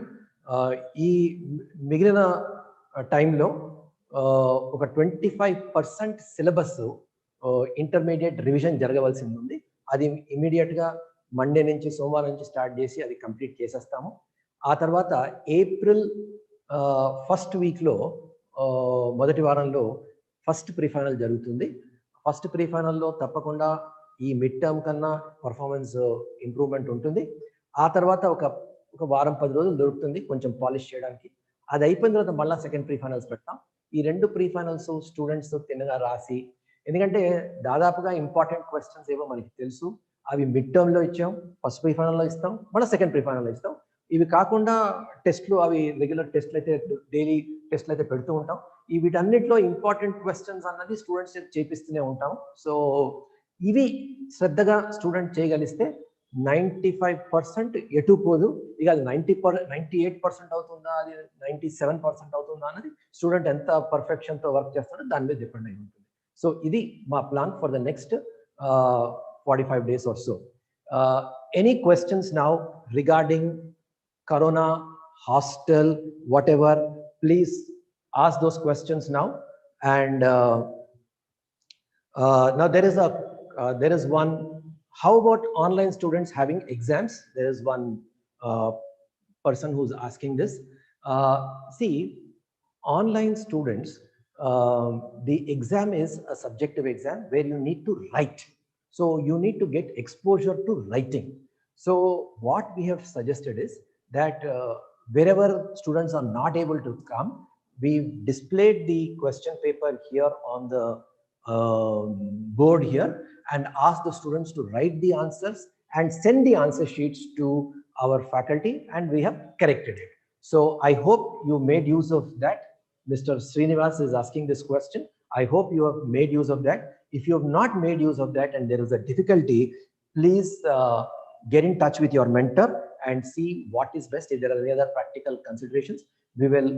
A: మిగిలిన టైంలో ఒక 25% syllabus intermediate revision జరగవలసింది ఉంది. అది immediate గా Monday నుంచి సోమవారం నుంచి start చేసి అది కంప్లీట్ చేసేస్తాము. ఆ తర్వాత ఏప్రిల్ ఫస్ట్ వీక్ లో మొదటి వారంలో ఫస్ట్ ప్రీఫైనల్ జరుగుతుంది. ఫస్ట్ ప్రీఫైనల్లో తప్పకుండా ఈ మిడ్ టర్మ్ కన్నా పర్ఫార్మెన్స్ ఇంప్రూవ్మెంట్ ఉంటుంది. ఆ తర్వాత ఒక వారం 10 రోజులు దొరుకుతుంది కొంచెం పాలిష్ చేయడానికి. అది అయిపోయిన తర్వాత మళ్ళీ సెకండ్ ప్రీఫైనల్స్ పెడతాం. ఈ 2 ప్రీఫైనల్స్ స్టూడెంట్స్ తిన్నగా రాసి, ఎందుకంటే దాదాపుగా ఇంపార్టెంట్ క్వశ్చన్స్ ఏవో మనకి తెలుసు, అవి మిడ్ టర్మ్ లో ఇచ్చాం, ఫస్ట్ ప్రీఫైనల్లో ఇస్తాం, మళ్ళీ సెకండ్ ప్రీఫైనల్లో ఇస్తాం. ఇవి కాకుండా టెస్ట్లు, అవి రెగ్యులర్ టెస్ట్లు అయితే డైలీ టెస్ట్లు అయితే పెడుతూ ఉంటాం. ఈ వీటన్నిటిలో ఇంపార్టెంట్ క్వశ్చన్స్ అన్నది స్టూడెంట్స్ చేపిస్తూనే ఉంటాం. సో ఇవి శ్రద్ధగా స్టూడెంట్ చేయగలిస్తే 95% ఎటు పోదు. ఇక అది 98% అవుతుందా, అది 97% అవుతుందా అన్నది స్టూడెంట్ ఎంత పర్ఫెక్షన్ తో వర్క్ చేస్తాడో దాని మీద డిపెండ్ అయి ఉంటుంది. సో ఇది మా plan for the next 45 days or so. Any questions now regarding Corona, hostel, whatever, please ask those questions now. And now there is one. How about online students having exams? There is one person who's asking this. See, online students, the exam is a subjective exam where you need to write. So you need to get exposure to writing. So what we have suggested is that wherever students are not able to come, we've displayed the question paper here on the board here, and ask the students to write the answers and send the answer sheets to our faculty, and we have corrected it. So I hope you made use of that. Mr. Srinivas is asking this question. I hope you have made use of that. If you have not made use of that and there is a difficulty, please get in touch with your mentor and see what is best. If there are any other practical considerations, we will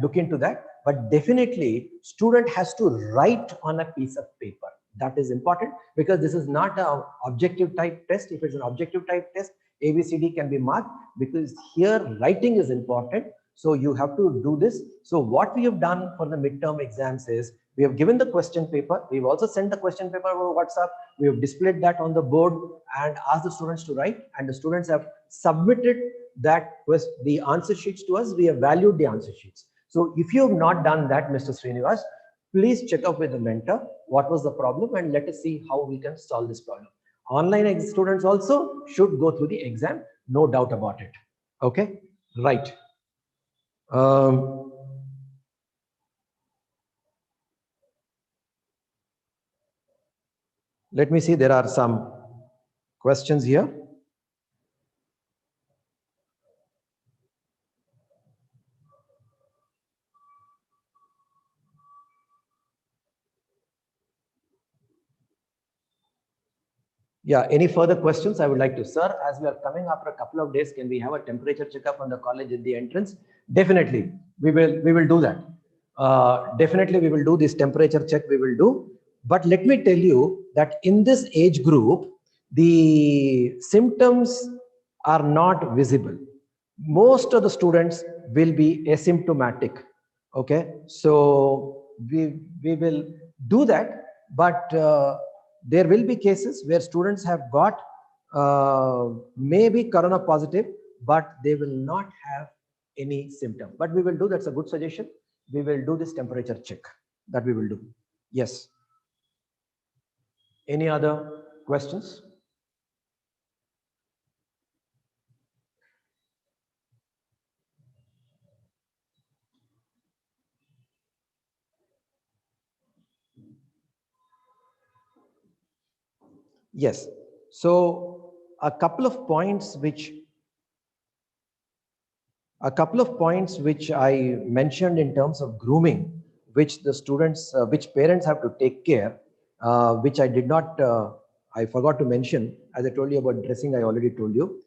A: look into that. But definitely, student has to write on a piece of paper. That is important, because this is not an objective type test. If it's an objective type test, ABCD can be marked, because here writing is important. So you have to do this. So what we have done for the midterm exams is, we have given the question paper. We've also sent the question paper over WhatsApp. We have displayed that on the board and asked the students to write, and the students have submitted that the answer sheets to us. We have valued the answer sheets. So if you have not done that, Mr. Srinivas, please check up with the mentor what was the problem, and let us see how we can solve this problem. Online students also should go through the exam, no doubt about it. Okay, right. Let me see, there are some questions here. Yeah, any further questions? I would like to, sir, as we are coming after a couple of days, can we have a temperature checkup on the college at the entrance? Definitely, we will do that. Definitely, we will do this temperature check, we will do. But let me tell you that in this age group, the symptoms are not visible. Most of the students will be asymptomatic. Okay, so we will do that, but there will be cases where students have got maybe corona positive, but they will not have any symptom. But we will do, that's a good suggestion. We will do this temperature check, that we will do. Yes. Any other questions? Yes. So a couple of points which I mentioned in terms of grooming, which the students, which parents have to take care, which I did not, I forgot to mention. As I told you about dressing, I already told you.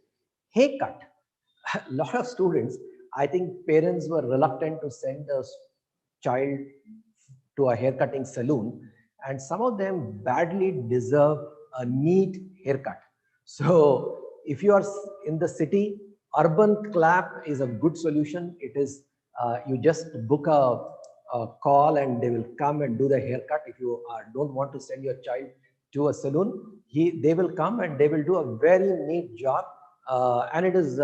A: Haircut. A lot of students, I think parents were reluctant to send a child to a haircutting saloon, and some of them badly deserve a neat haircut. So if you are in the city, urban clap is a good solution. It is, you just book a call and they will come and do the haircut. If you don't want to send your child to a saloon, they will come and they will do a very neat job, and it is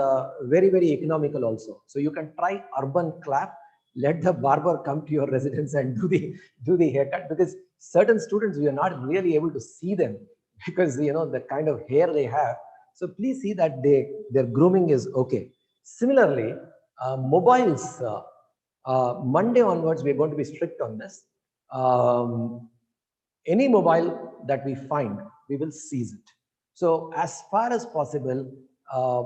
A: very economical also. So you can try urban clap. Let the barber come to your residence and do the haircut, because certain students we are not really able to see them because the kind of hair they have. So please see that their grooming is okay. Similarly, mobiles. Monday onwards, we're going to be strict on this. Any mobile that we find, we will seize it. So as far as possible, uh,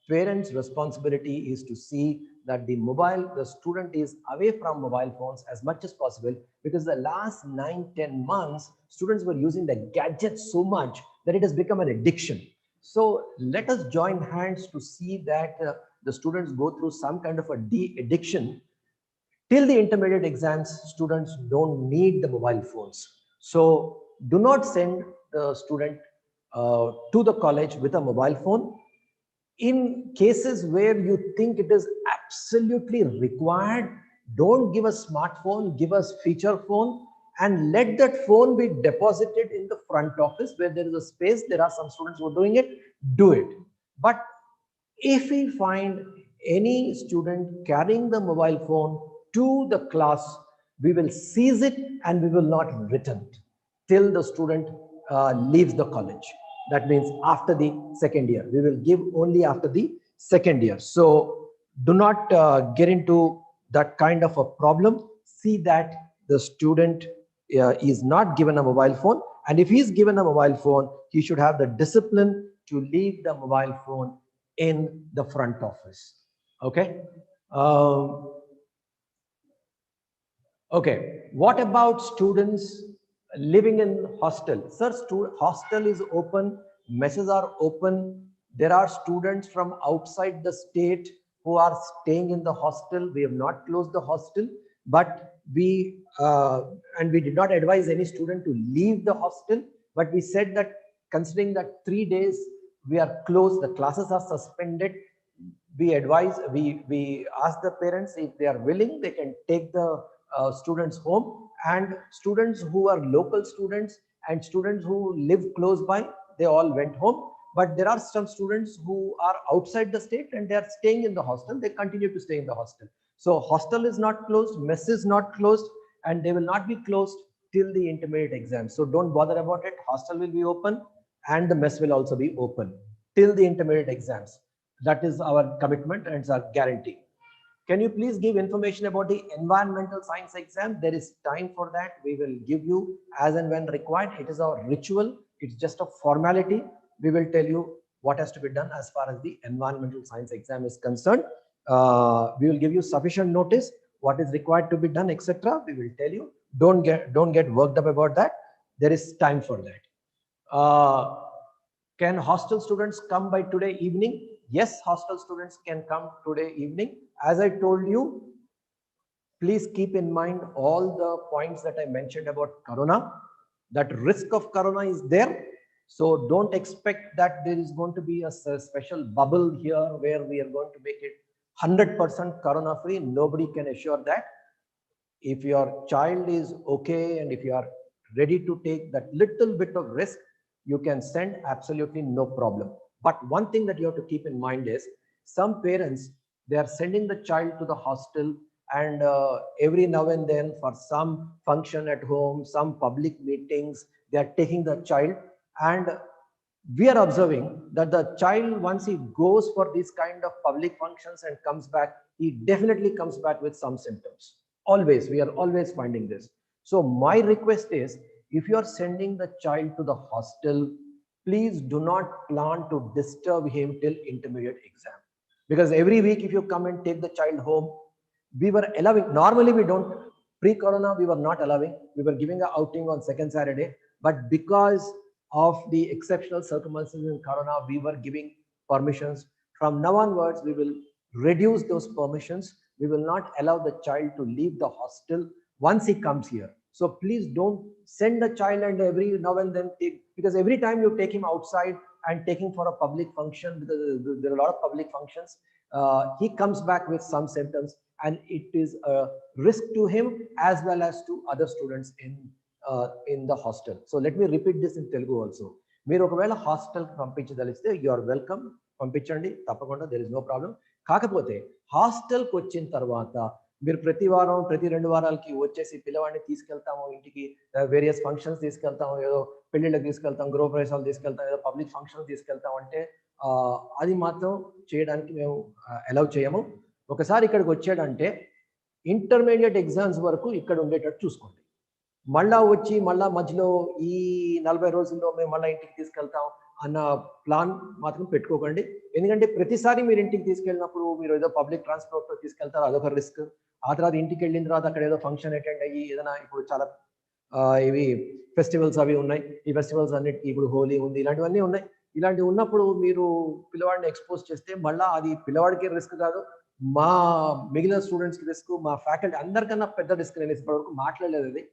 A: parents' responsibility is to see that the student is away from mobile phones as much as possible, because the last 9-10 months, students were using the gadgets so much that it has become an addiction. So let us join hands to see that the students go through some kind of a de-addiction. Till the intermediate exams, students don't need the mobile phones. So do not send the student to the college with a mobile phone. In cases where you think it is absolutely required, don't give a smartphone, give us feature phone, and let that phone be deposited in the front office where there is a space. There are some students who are doing it, do it. But if we find any student carrying the mobile phone to the class, we will seize it and we will not return it till the student leaves the college. That means after the second year. We will give only after the second year. So do not get into that kind of a problem. See that the student is not given a mobile phone. And if he is given a mobile phone, he should have the discipline to leave the mobile phone in the front office. Okay. Um, okay. What about students living in hostel? Sir, hostel is open. Messes are open. There are students from outside the state who are staying in the hostel. We have not closed the hostel, but we did not advise any student to leave the hostel. But we said that considering that 3 days we are closed, the classes are suspended, we ask the parents, if they are willing, they can take the students home. And students who are local students and students who live close by, they all went home. But there are some students who are outside the state and they are staying in the hostel. They continue to stay in the hostel. So hostel is not closed, mess is not closed, and they will not be closed till the intermediate exam. So don't bother about it. Hostel will be open and the mess will also be open till the intermediate exams. That is our commitment and it's our guarantee. Can you please give information about the environmental science exam? There is time for that. We will give you as and when required. It is our ritual. It's just a formality. We will tell you what has to be done as far as the environmental science exam is concerned. We will give you sufficient notice, what is required to be done, etc. We will tell you. Don't get worked up about that. There is time for that. Can hostel students come by today evening? Yes, hostel students can come today evening. As I told you, please keep in mind all the points that I mentioned about corona. That risk of corona is there. So don't expect that there is going to be a special bubble here where we are going to make it 100% corona free. Nobody can assure that. If your child is okay and if you are ready to take that little bit of risk, you can send, absolutely no problem. But one thing that you have to keep in mind is some parents, they are sending the child to the hostel, and every now and then for some function at home, some public meetings, they are taking the child, and we are observing that the child, once he goes for these kind of public functions and comes back, he definitely comes back with some symptoms. Always, we are always finding this. So my request is, if you are sending the child to the hostel, please do not plan to disturb him till intermediate exam. Because every week, if you come and take the child home, we were allowing, normally we don't, pre-corona, we were not allowing, we were giving a outing on second Saturday, but because of the exceptional circumstances in corona, we were giving permissions. From now onwards, we will reduce those permissions. We will not allow the child to leave the hostel once he comes here. So please don't send the child and every now and then take, because every time you take him outside and take him for a public function, because there are a lot of public functions, he comes back with some symptoms, and it is a risk to him as well as to other students in the hostel. So let me repeat this in Telugu also. మీరు ఒకవేళ hostel పంపించదలిస్తే you are welcome, పంపించండి తప్పకుండా, there is no problem. కాకపోతే హాస్టల్కి వచ్చిన తర్వాత మీరు ప్రతి వారం ప్రతి 2 వారాలకి వచ్చేసి పిల్లవాడిని తీసుకెళ్తాము ఇంటికి, వేరియస్ ఫంక్షన్స్ తీసుకెళ్తాము, ఏదో పెళ్ళిళ్ళకి తీసుకెళ్తాం, గృహప్రవేశాలు తీసుకెళ్తాం, ఏదో పబ్లిక్ ఫంక్షన్స్ తీసుకెళ్తాం అంటే అది మాత్రం చేయడానికి మేము అలౌ చేయము. ఒకసారి ఇక్కడికి వచ్చాడంటే ఇంటర్మీడియట్ ఎగ్జామ్స్ వరకు ఇక్కడ ఉండేటట్టు చూసుకోండి. మళ్ళా వచ్చి మళ్ళా మధ్యలో ఈ 40 రోజుల్లో మేము మళ్ళీ ఇంటికి తీసుకెళ్తాం అన్న ప్లాన్ మాత్రం పెట్టుకోకండి. ఎందుకంటే ప్రతిసారి మీరు ఇంటికి తీసుకెళ్ళినప్పుడు మీరు ఏదో పబ్లిక్ ట్రాన్స్పోర్ట్లో తీసుకెళ్తారు, అదొక రిస్క్. ఆ తర్వాత ఇంటికి వెళ్ళిన తర్వాత అక్కడ ఏదో ఫంక్షన్ అటెండ్ అయ్యి ఏదైనా, ఇప్పుడు చాలా ఇవి ఫెస్టివల్స్ అవి ఉన్నాయి, ఈ ఫెస్టివల్స్ అన్నిటికీ ఇప్పుడు హోలీ ఉంది, ఇలాంటివన్నీ ఉన్నాయి. ఇలాంటివి ఉన్నప్పుడు మీరు పిల్లవాడిని ఎక్స్పోజ్ చేస్తే మళ్ళీ అది పిల్లవాడికి రిస్క్ కాదు, మా మిగిలిన స్టూడెంట్స్కి రిస్క్, మా ఫ్యాకల్టీ అందరికన్నా పెద్ద రిస్క్. నేను ఇప్పటివరకు మాట్లాడలేదు అది.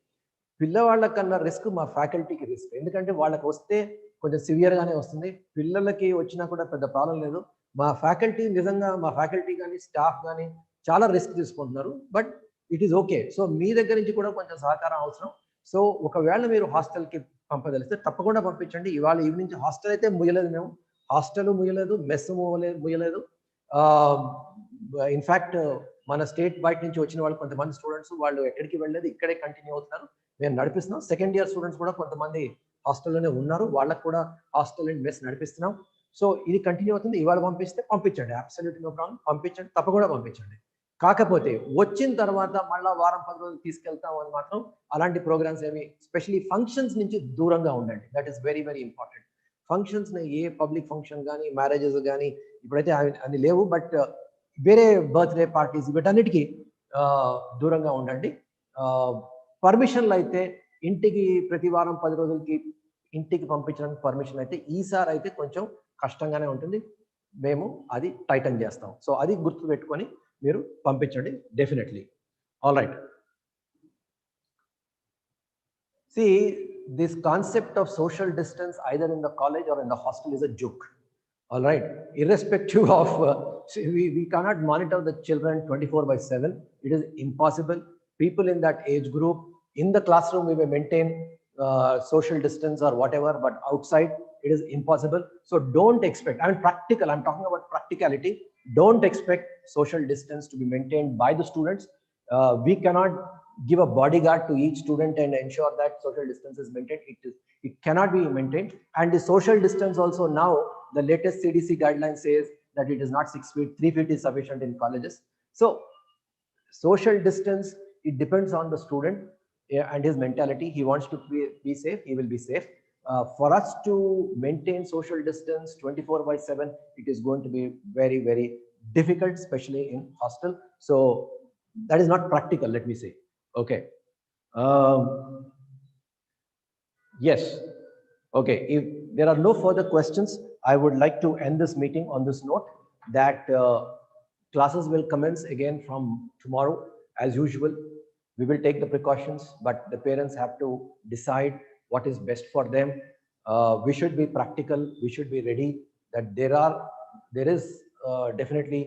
A: పిల్లవాళ్ళకన్నా రిస్క్ మా ఫ్యాకల్టీకి రిస్క్. ఎందుకంటే వాళ్ళకి వస్తే కొంచెం సివియర్గానే వస్తుంది, పిల్లలకి వచ్చినా కూడా పెద్ద ప్రాబ్లం లేదు. మా ఫ్యాకల్టీ నిజంగా, మా ఫ్యాకల్టీ కానీ స్టాఫ్ కానీ చాలా రిస్క్ తీసుకుంటున్నారు, but it is okay. So మీ దగ్గర నుంచి కూడా కొంచెం సహకారం అవసరం. సో ఒకవేళ మీరు హాస్టల్కి పంపదలిస్తే తప్పకుండా పంపించండి. ఇవాళ ఈవినింగ్ నుంచి హాస్టల్ అయితే ముయ్యలేదు, మేము హాస్టల్ ముయ్యలేదు, మెస్ ముయ్యలేదు. ఇన్ఫ్యాక్ట్ మన స్టేట్ బయట నుంచి వచ్చిన వాళ్ళు కొంతమంది స్టూడెంట్స్ వాళ్ళు ఎక్కడికి వెళ్ళలేదు, ఇక్కడే కంటిన్యూ అవుతున్నారు, మేము నడిపిస్తున్నాం. సెకండ్ ఇయర్ స్టూడెంట్స్ కూడా కొంతమంది హాస్టల్లోనే ఉన్నారు, వాళ్ళకు కూడా హాస్టల్ అండ్ మెస్ నడిపిస్తున్నాం. సో ఇది కంటిన్యూ అవుతుంది. ఇవాళ పంపిస్తే పంపించండి, అబ్సల్యూట్లీ నో ప్రాబ్లం, పంపించండి, తప్పకుండా పంపించండి. కాకపోతే వచ్చిన తర్వాత మళ్ళీ వారం 10 రోజులు తీసుకెళ్తాం అని మాత్రం అలాంటి ప్రోగ్రామ్స్ ఏమి, స్పెషలీ ఫంక్షన్స్ నుంచి దూరంగా ఉండండి. That is very very important. Functions, A public function కానీ, మ్యారేజెస్ కానీ ఇప్పుడైతే అన్ని లేవు, బట్ వేరే బర్త్డే పార్టీస్ వీటన్నిటికీ దూరంగా ఉండండి. పర్మిషన్లు అయితే ఇంటికి ప్రతి వారం 10 రోజులకి ఇంటికి పంపించడానికి పర్మిషన్ అయితే ఈసారి అయితే కొంచెం కష్టంగానే ఉంటుంది, మేము అది టైటన్ చేస్తాం. సో అది గుర్తు పెట్టుకొని మీరు పంపించండి definitely. All right. See, this concept of social distance either in the college or in the hostel is a joke. All right. Irrespective of, we cannot monitor the children 24/7. It is impossible. People in that age group, in the classroom, we may maintain social distance or whatever, but outside, it is impossible. So don't expect, I mean, practical, I'm talking about practicality. Don't expect social distance to be maintained by the students. We cannot give a bodyguard to each student and ensure that social distance is maintained. It cannot be maintained. And the social distance also now, the latest CDC guideline says that it is not 6 feet, 3 feet is sufficient in colleges. So social distance, it depends on the student and his mentality. He wants to be safe, he will be safe. For us to maintain social distance 24/7, it is going to be very, very difficult, especially in hostel. So that is not practical, let me say. Okay. Yes. Okay. If there are no further questions, I would like to end this meeting on this note that classes will commence again from tomorrow as usual. We will take the precautions, but the parents have to decide what is best for them. We should be practical. We should be ready that there is definitely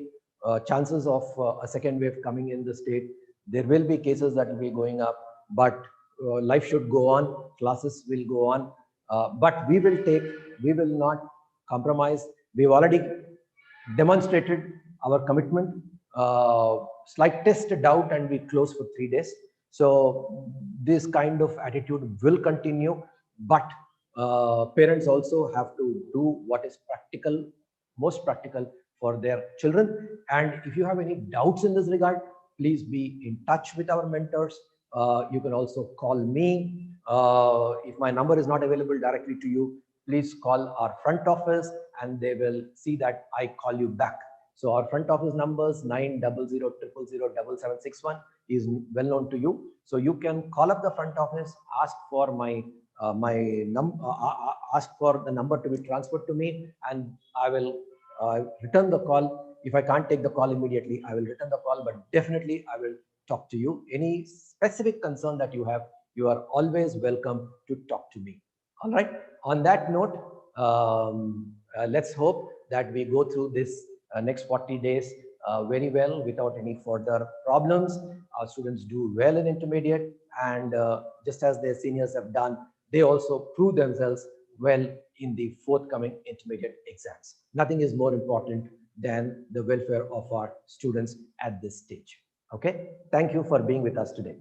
A: chances of a second wave coming in the state. There will be cases that will be going up, but life should go on, classes will go on, but we will not compromise. We've already demonstrated our commitment. Slight test doubt and we close for 3 days. So this kind of attitude will continue, but parents also have to do what is practical, most practical for their children. And if you have any doubts in this regard, please be in touch with our mentors. You can also call me. If my number is not available directly to you, please call our front office and they will see that I call you back. So our front office numbers 90000007761 is well known to you. So you can call up the front office, ask for ask for the number to be transferred to me, and I will return the call. If I can't take the call immediately, I will return the call, but definitely I will talk to you. Any specific concern that you have, you are always welcome to talk to me. All right. On that note, let's hope that we go through this next 40 days very well without any further problems. Our students do well in intermediate, and just as their seniors have done, they also prove themselves well in the forthcoming intermediate exams. Nothing is more important than the welfare of our students at this stage. Okay. Thank you for being with us today.